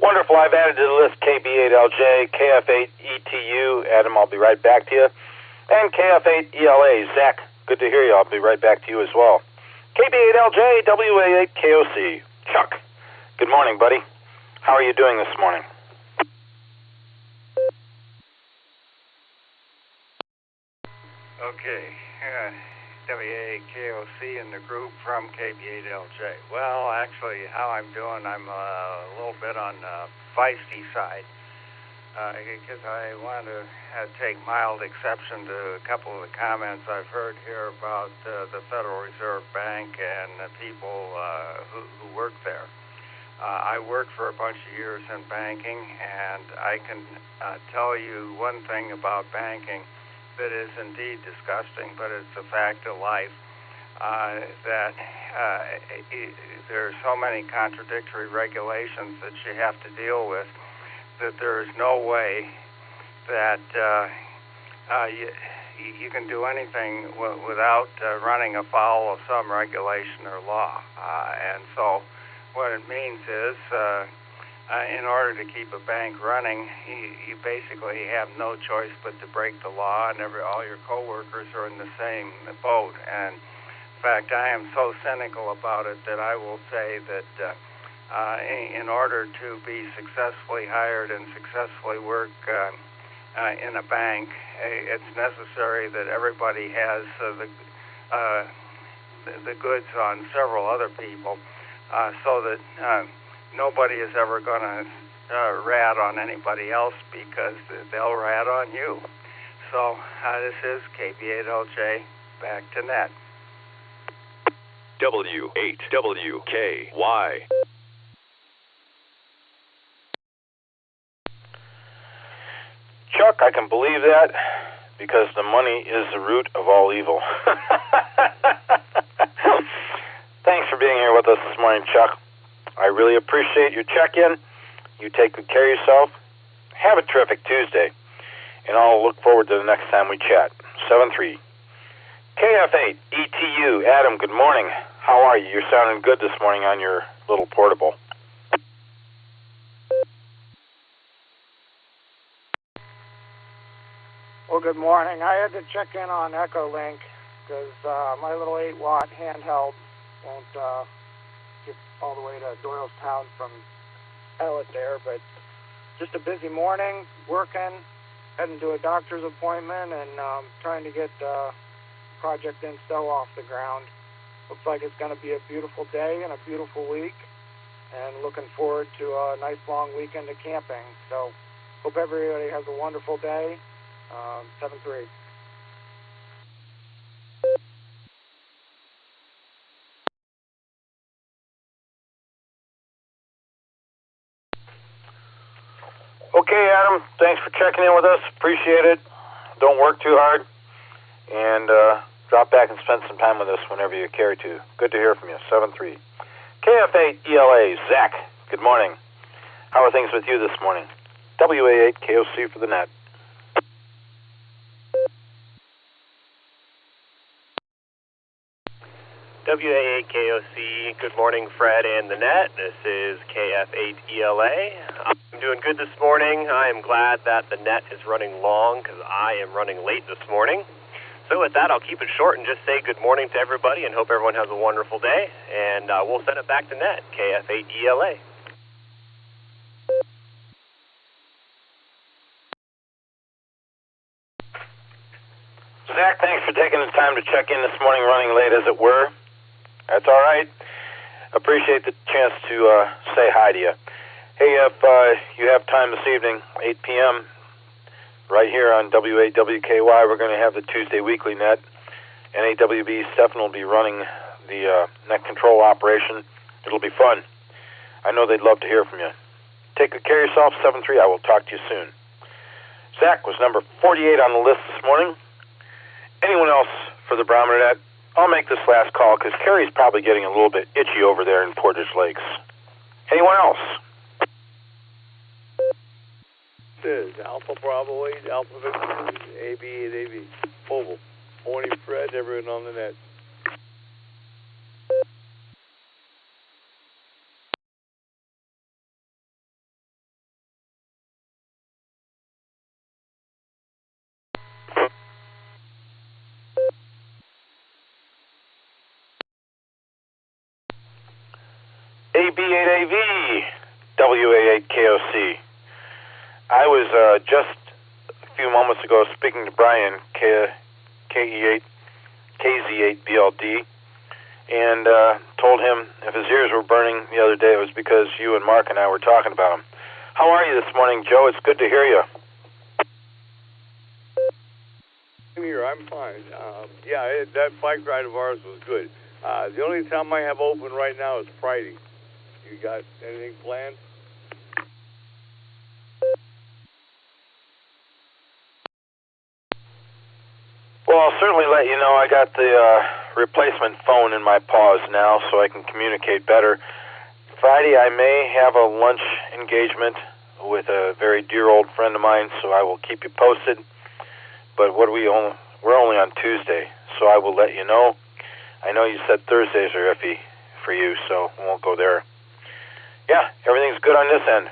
Speaker 8: Wonderful. I've added to the list KB8LJ, KF8ETU. Adam, I'll be right back to you. And KF8ELA. Zach, good to hear you. I'll be right back to you as well. KB8LJ, WA8KOC. Chuck, good morning, buddy. How are you doing this morning?
Speaker 6: Okay.
Speaker 10: WAKOC in the group from KB8LJ. Well, actually, how I'm doing, I'm a little bit on the feisty side because I want to take mild exception to a couple of the comments I've heard here about the Federal Reserve Bank and the people who work there. I worked for a bunch of years in banking, and I can tell you one thing about banking that is indeed disgusting, but it's a fact of life, that there are so many contradictory regulations that you have to deal with that there is no way that you can do anything without running afoul of some regulation or law. And so what it means is in order to keep a bank running, you basically have no choice but to break the law, and all your coworkers are in the same boat. And in fact, I am so cynical about it that I will say that in order to be successfully hired and successfully work in a bank, it's necessary that everybody has the goods on several other people, so that nobody is ever going to rat on anybody else, because they'll rat on you. So this is KB8LJ, back to net.
Speaker 11: W8WKY.
Speaker 8: Chuck, I can believe that, because the money is the root of all evil. Thanks for being here with us this morning, Chuck. I really appreciate your check-in. You take good care of yourself. Have a terrific Tuesday, and I'll look forward to the next time we chat. 7-3. KF8 ETU. Adam, good morning. How are you? You're sounding good this morning on your little portable.
Speaker 3: Well, good morning. I had to check in on EchoLink because my little 8-watt handheld won't get all the way to Doylestown from Ellet there. But just a busy morning, working, heading to a doctor's appointment, and trying to get Project Insto off the ground. Looks like it's going to be a beautiful day and a beautiful week, and looking forward to a nice long weekend of camping. So hope everybody has a wonderful day. 7-3.
Speaker 8: Okay, Adam, thanks for checking in with us. Appreciate it. Don't work too hard, and drop back and spend some time with us whenever you care to. Good to hear from you. 7-3. KF8 ELA, Zach, good morning. How are things with you this morning? WA8 KOC for the net.
Speaker 9: WA8KOC, good morning, Fred and the net. This is KF8ELA. I'm doing good this morning. I am glad that the net is running long because I am running late this morning. So with that, I'll keep it short and just say good morning to everybody and hope everyone has a wonderful day. And we'll send it back to net, KF8ELA.
Speaker 8: Zach, thanks for taking the time to check in this morning, running late as it were. That's all right. Appreciate the chance to say hi to you. Hey, if you have time this evening, 8 p.m., right here on W8WKY, we're going to have the Tuesday Weekly Net. NAWB Stephen will be running the net control operation. It'll be fun. I know they'd love to hear from you. Take good care of yourself, 7-3. I will talk to you soon. Zach was number 48 on the list this morning. Anyone else for the Barometer Net? I'll make this last call because Carrie's probably getting a little bit itchy over there in Portage Lakes. Anyone else?
Speaker 15: This is Alpha Bravo 8, Alpha Victor, AB 8 AB. Mobile. Morning, Fred, everyone on the net.
Speaker 8: AB8AV, WA8KOC. I was just a few moments ago speaking to Brian, KE8, KZ8BLD, and told him if his ears were burning the other day, it was because you and Mark and I were talking about him. How are you this morning, Joe? It's good to hear you.
Speaker 15: Here, I'm fine. That bike ride of ours was good. The only time I have open right now is Friday. You got anything planned?
Speaker 8: Well, I'll certainly let you know. I got the replacement phone in my paws now, so I can communicate better. Friday, I may have a lunch engagement with a very dear old friend of mine, so I will keep you posted. But we're only on Tuesday, so I will let you know. I know you said Thursdays are iffy for you, so we won't go there. Yeah, everything's good on this end.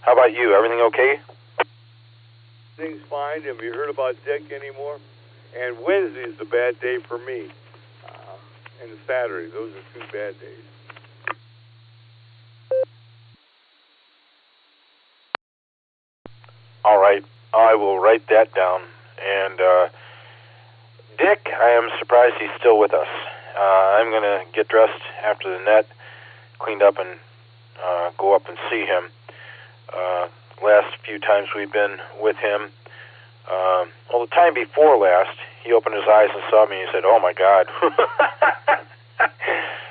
Speaker 8: How about you? Everything okay?
Speaker 15: Everything's fine. Have you heard about Dick anymore? And Wednesday is a bad day for me. And Saturday, those are two bad days.
Speaker 8: All right, I will write that down. And Dick, I am surprised he's still with us. I'm going to get dressed after the net, cleaned up, and go up and see him. Last few times we've been with him, well, the time before last, he opened his eyes and saw me and he said, "Oh my God."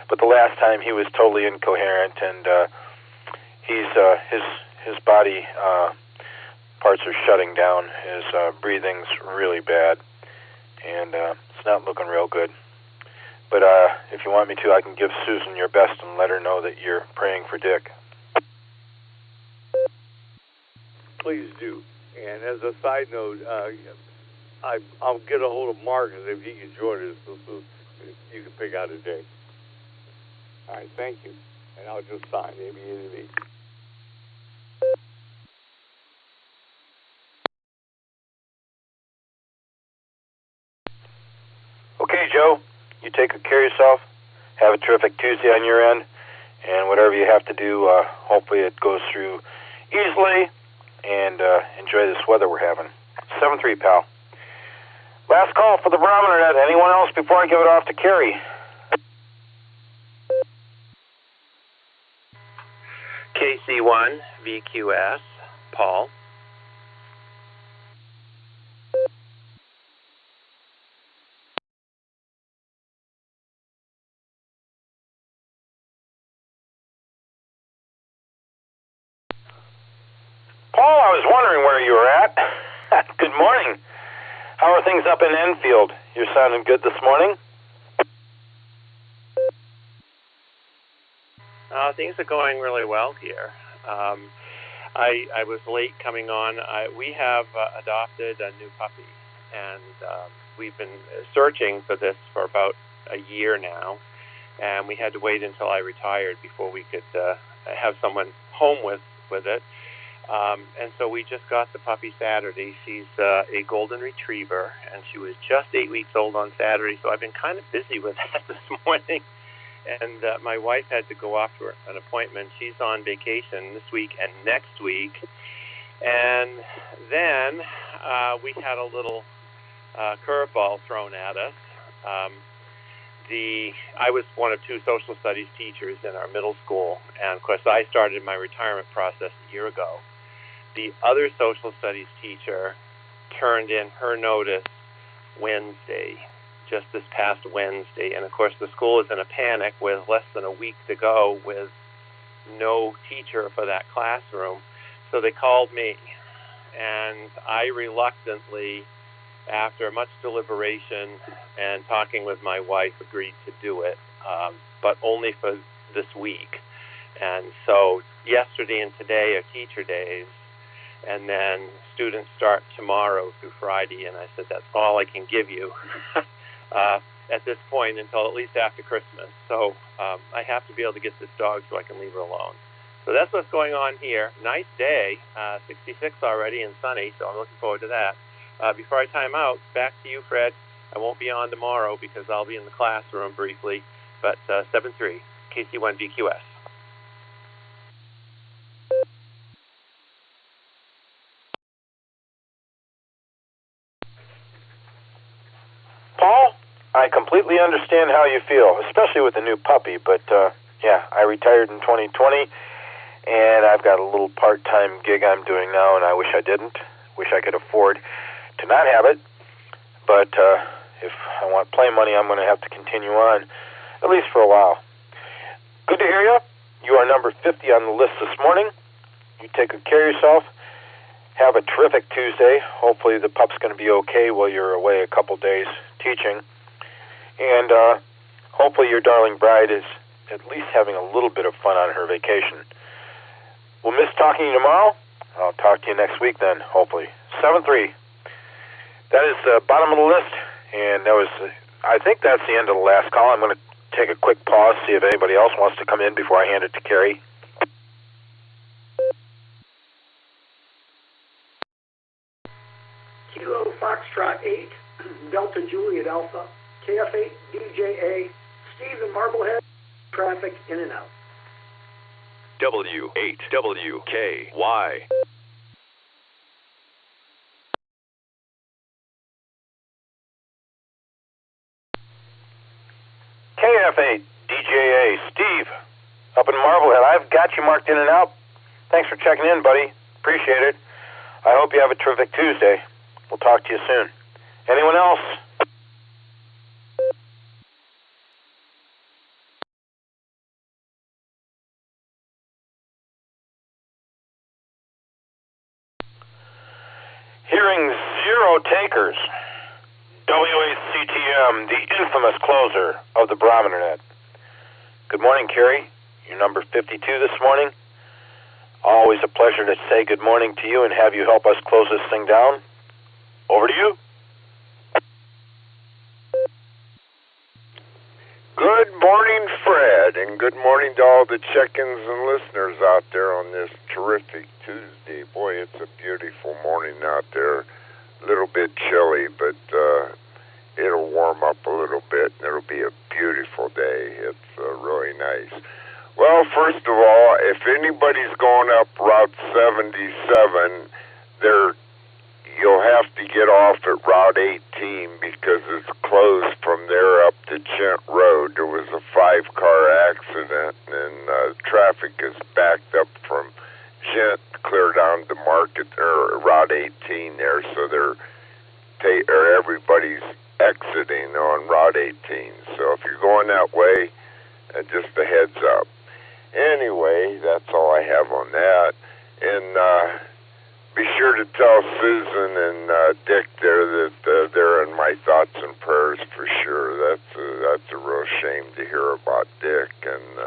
Speaker 8: But the last time he was totally incoherent, and his body parts are shutting down. His breathing's really bad, and it's not looking real good. But if you want me to, I can give Susan your best and let her know that you're praying for Dick.
Speaker 15: Please do. And as a side note, I'll get a hold of Mark and if he can join us, so you can pick out a day. All right, thank you. And I'll just sign ABAV.
Speaker 8: Okay, Joe, you take good care of yourself. Have a terrific Tuesday on your end. And whatever you have to do, hopefully it goes through easily. And enjoy this weather we're having. 7-3, pal. Last call for the Barometer Net. Anyone else before I give it off to Carrie?
Speaker 9: KC1 VQS, Paul.
Speaker 8: Paul, I was wondering where you were at. Good morning. How are things up in Enfield? You're sounding good this morning.
Speaker 9: Things are going really well here. I was late coming on. We have adopted a new puppy, and we've been searching for this for about a year now, and we had to wait until I retired before we could have someone home with it. And so we just got the puppy Saturday. She's a golden retriever, and she was just 8 weeks old on Saturday, so I've been kind of busy with that this morning. And my wife had to go off to an appointment. She's on vacation this week and next week. And then we had a little curveball thrown at us. I was one of two social studies teachers in our middle school, and of course I started my retirement process a year ago. The other social studies teacher turned in her notice Wednesday, just this past Wednesday, and of course the school is in a panic with less than a week to go with no teacher for that classroom. So they called me, and I reluctantly, after much deliberation and talking with my wife, agreed to do it, but only for this week. And so yesterday and today are teacher days, and then students start tomorrow through Friday, and I said, that's all I can give you at this point until at least after Christmas. So I have to be able to get this dog so I can leave her alone. So that's what's going on here. Nice day, 66 already and sunny, so I'm looking forward to that. Before I time out, back to you, Fred. I won't be on tomorrow because I'll be in the classroom briefly, but 7-3, KC1 VQS.
Speaker 8: Paul, I completely understand how you feel, especially with the new puppy, but yeah, I retired in 2020, and I've got a little part-time gig I'm doing now, and I wish I didn't. Wish I could afford to not have it, but if I want play money, I'm going to have to continue on, at least for a while. Good to hear you. You are number 50 on the list this morning. You take good care of yourself. Have a terrific Tuesday. Hopefully the pup's going to be okay while you're away a couple days teaching. And hopefully your darling bride is at least having a little bit of fun on her vacation. We'll miss talking to you tomorrow. I'll talk to you next week then, hopefully. 7-3. That is the bottom of the list. And that was, I think that's the end of the last call. I'm going to take a quick pause, see if anybody else wants to come in before I hand it to Carrie.
Speaker 1: Kilo Foxtrot 8, Delta Juliet Alpha, KF8 DJA, Steve in Marblehead, traffic in and out.
Speaker 5: W8WKY.
Speaker 8: KF8 DJA, Steve, up in Marblehead. I've got you marked in and out. Thanks for checking in, buddy. Appreciate it. I hope you have a terrific Tuesday. We'll talk to you soon. Anyone else? Hearing 0 takers. WACTM, the infamous closer of the Barometer Net. Good morning, Carrie. You're number 52 this morning. Always a pleasure to say good morning to you and have you help us close this thing down. Over to you.
Speaker 11: Good morning, Fred, and good morning to all the check-ins and listeners out there on this terrific Tuesday. Boy, it's a beautiful morning out there. A little bit chilly, but it'll warm up a little bit, and it'll be a beautiful day. It's really nice. Well, first of all, if anybody's going up Route 77, you'll have to get off at Route 18 because it's closed from there up to Chint Road. There was a 5-car accident, and traffic is backed up from Chint clear down to Market or Route 18 there, so everybody's exiting on Route 18. So if you're going that way, just a heads up. Anyway, that's all I have on that. And be sure to tell Susan and Dick there that they're in my thoughts and prayers for sure. That's a real shame to hear about Dick and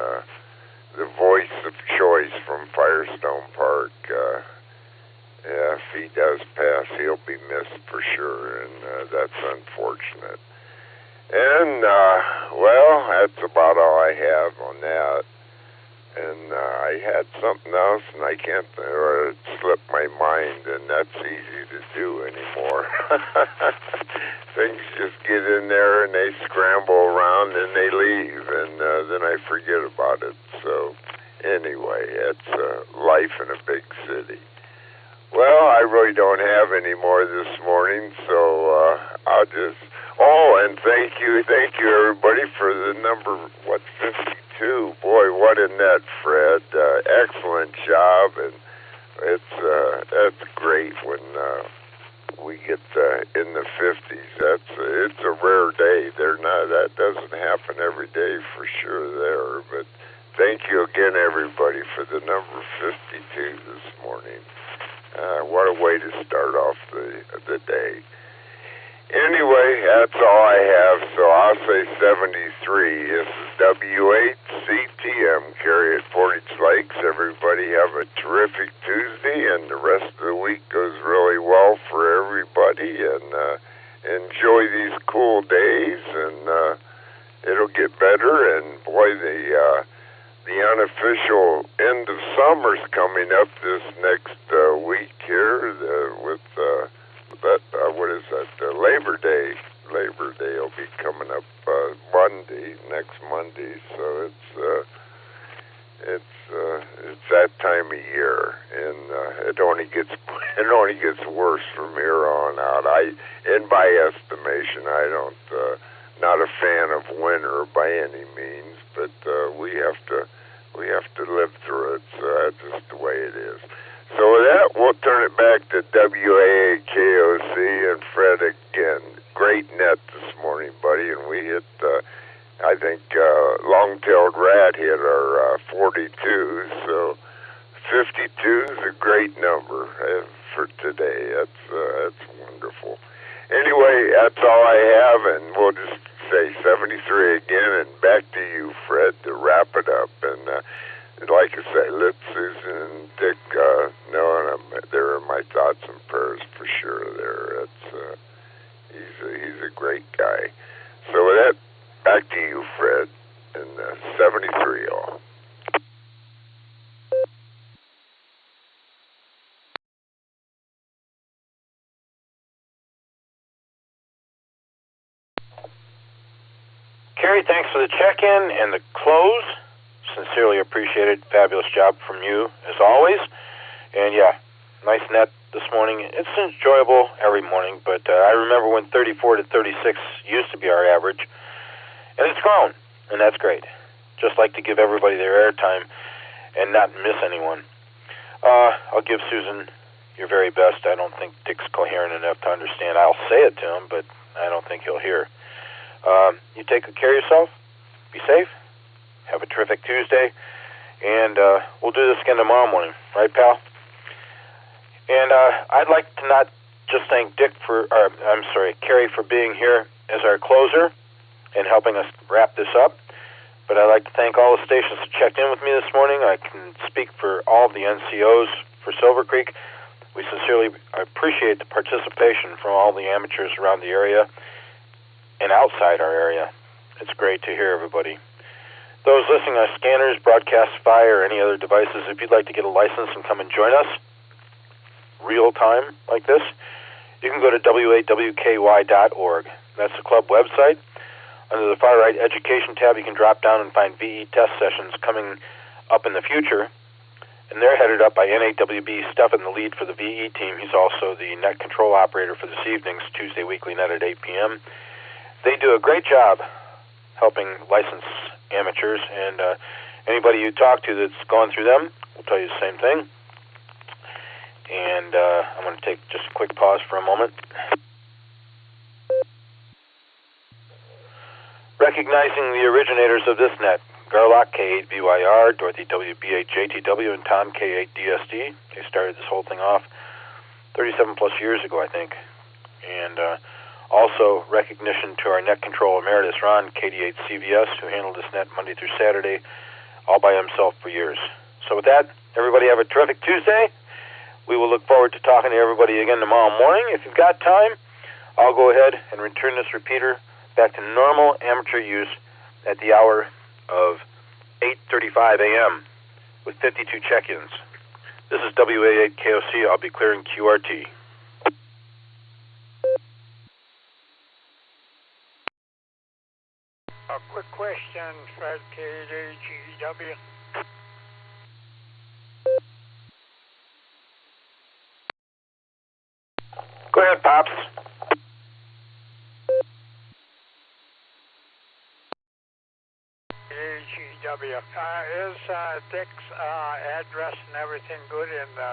Speaker 11: the voice of choice from Firestone Park. If he does pass, he'll be missed for sure, and that's unfortunate. And, well, that's about all I have on that. And I had something else, and I can't, or it slipped my mind, and that's easy to do anymore. Things just get in there, and they scramble around, and they leave, and then I forget about it. So, anyway, it's life in a big city. Well, I really don't have any more this morning, so I'll just... Oh, and thank you everybody for the number, 52? Boy, what a net, Fred. Excellent job, and that's great when we get in the 50s. It's a rare day. That doesn't happen every day for sure there, but thank you again, everybody, for the number 52 this morning. What a way to start off the day. Anyway, that's all I have, so I'll say 73. This is W8CTM, Carrie at Portage Lakes. Everybody have a terrific Tuesday, and the rest of the week goes really well for everybody, and enjoy these cool days, and it'll get better, and boy, the unofficial end of summer's coming up this next week here with what is that? Labor Day. Labor Day will be coming up next Monday. So it's that time of year, and it only gets worse from here on out. In my estimation, I don't not a fan of winter by any means, but we have to live through it. So that's just the way it is. So with that, we'll turn it back to WAAKOC and Fred again. Great net this morning, buddy, and we hit, I think, long-tailed rat hit our 42, so 52 is a great number for today. That's wonderful. Anyway, that's all I have, and we'll just say 73 again, and back to you, Fred, to wrap it up. And like I say, let Susan and Dick know, and they're in my thoughts and prayers for sure. There, he's a great guy. So with that, back to you, Fred, and 73 all.
Speaker 8: Kerry, thanks for the check-in and the close. Sincerely appreciated. Fabulous job from you, as always. And yeah, nice net this morning. It's enjoyable every morning, but I remember when 34 to 36 used to be our average, and it's grown, and that's great. Just like to give everybody their airtime and not miss anyone. I'll give Susan your very best. I don't think Dick's coherent enough to understand. I'll say it to him, but I don't think he'll hear. You take good care of yourself. Be safe. Have a terrific Tuesday. And we'll do this again tomorrow morning. Right, pal? And I'd like to not just thank Kerry for being here as our closer and helping us wrap this up. But I'd like to thank all the stations that checked in with me this morning. I can speak for all of the NCOs for Silvercreek. We sincerely appreciate the participation from all the amateurs around the area and outside our area. It's great to hear everybody. Those listening on scanners, Broadcastify, or any other devices, if you'd like to get a license and come and join us real time like this, you can go to wawky.org. That's the club website. Under the far right education tab, you can drop down and find VE test sessions coming up in the future. And they're headed up by NAWB Stefan, the lead for the VE team. He's also the net control operator for this evening's Tuesday Weekly Net at 8 p.m. They do a great job helping license amateurs, and anybody you talk to that's gone through them will tell you the same thing. And I'm going to take just a quick pause for a moment. Recognizing the originators of this net, Garlock K8BYR, Dorothy WB8JTW, and Tom K8DSD. They started this whole thing off 37 plus years ago, I think. And also recognition to our net control emeritus, Ron, KD8CVS, who handled this net Monday through Saturday all by himself for years. So with that, everybody have a terrific Tuesday. We will look forward to talking to everybody again tomorrow morning. If you've got time, I'll go ahead and return this repeater back to normal amateur use at the hour of 8:35 a.m. with 52 check-ins. This is WA8KOC. I'll be clearing QRT.
Speaker 3: A quick question, Fred, KDGW.
Speaker 8: Go ahead, Pops.
Speaker 3: KDGW. Is Dick's address and everything good in the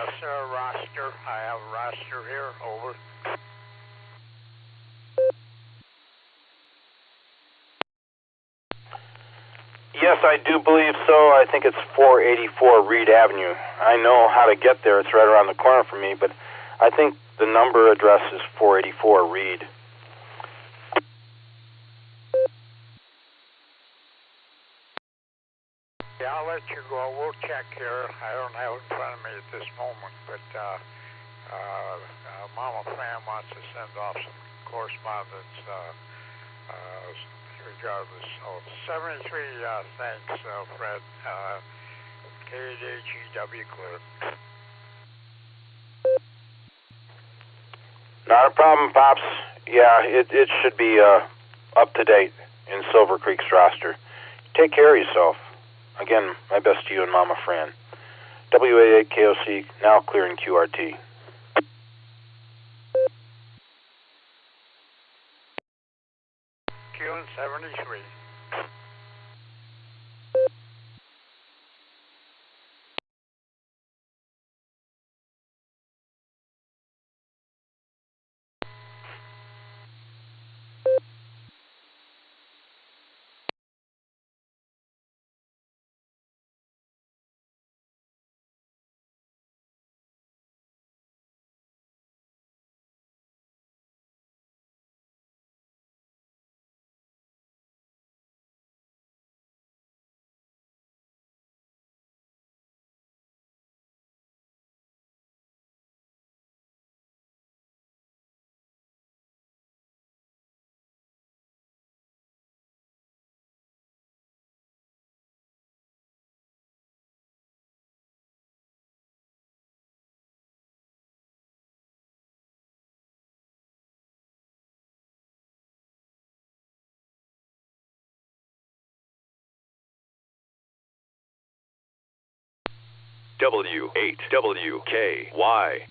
Speaker 3: roster? I have a roster here. Over.
Speaker 8: Yes, I do believe so. I think it's 484 Reed Avenue. I know how to get there. It's right around the corner for me, but I think the number address is 484 Reed.
Speaker 3: Yeah, I'll let you go. We'll check here. I don't have it in front of me at this moment, but Mama Fran wants to send off some correspondence regardless. Oh, 73, thanks, Fred. KDGW clear.
Speaker 8: Not a problem, Pops. Yeah, it should be up to date in Silvercreek's roster. Take care of yourself. Again, my best to you and Mama Fran. WA8KOC, now clearing QRT.
Speaker 3: June 73.
Speaker 5: W8WKY.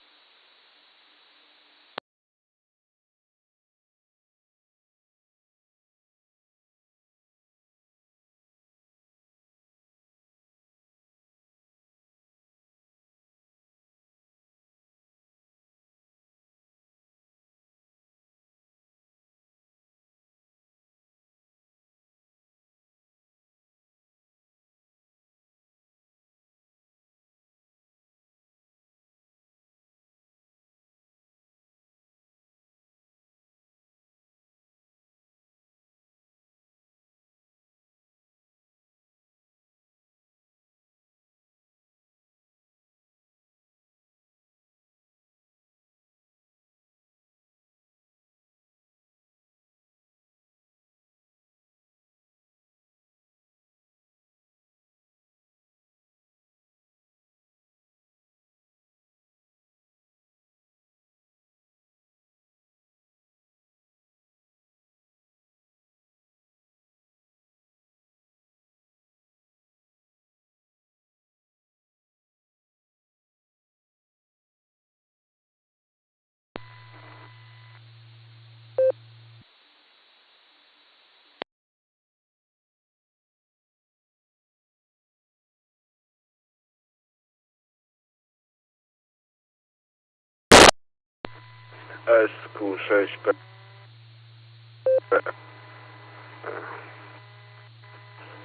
Speaker 2: SQ6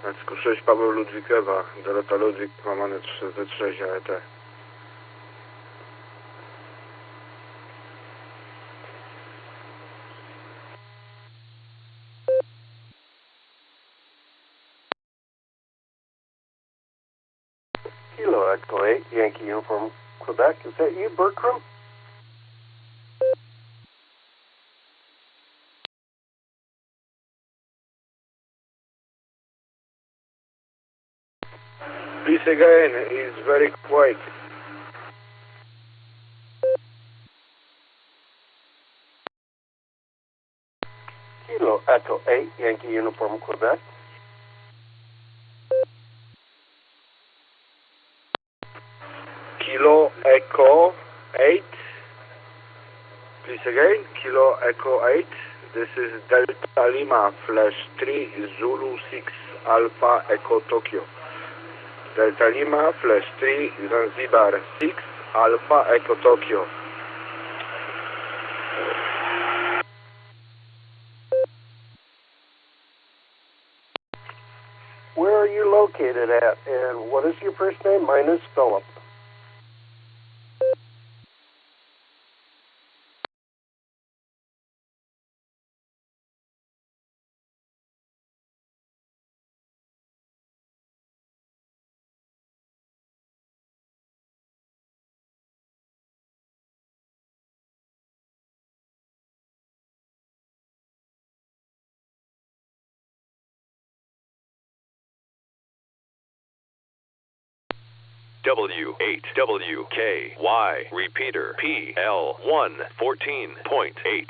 Speaker 2: SQ6 Paweł Ludwikewa, Dorota Ludwik, łamane 3Z6 AET.
Speaker 17: Kilo Echo 8, Yankee Uniform, Quebec. Is that you, Bertram?
Speaker 2: Please again, it's very quiet.
Speaker 17: Kilo Echo 8, Yankee Uniform, Quebec.
Speaker 2: Kilo Echo 8. Please again, Kilo Echo 8. This is Delta Lima Flash 3 Zulu 6 Alpha Echo Tokyo. Delta Lima Flash 3 Zanzibar 6 Alpha Echo Tokyo.
Speaker 17: Where are you located at, and what is your first name? Mine is Philip.
Speaker 5: W8WKY repeater PL1 14.8.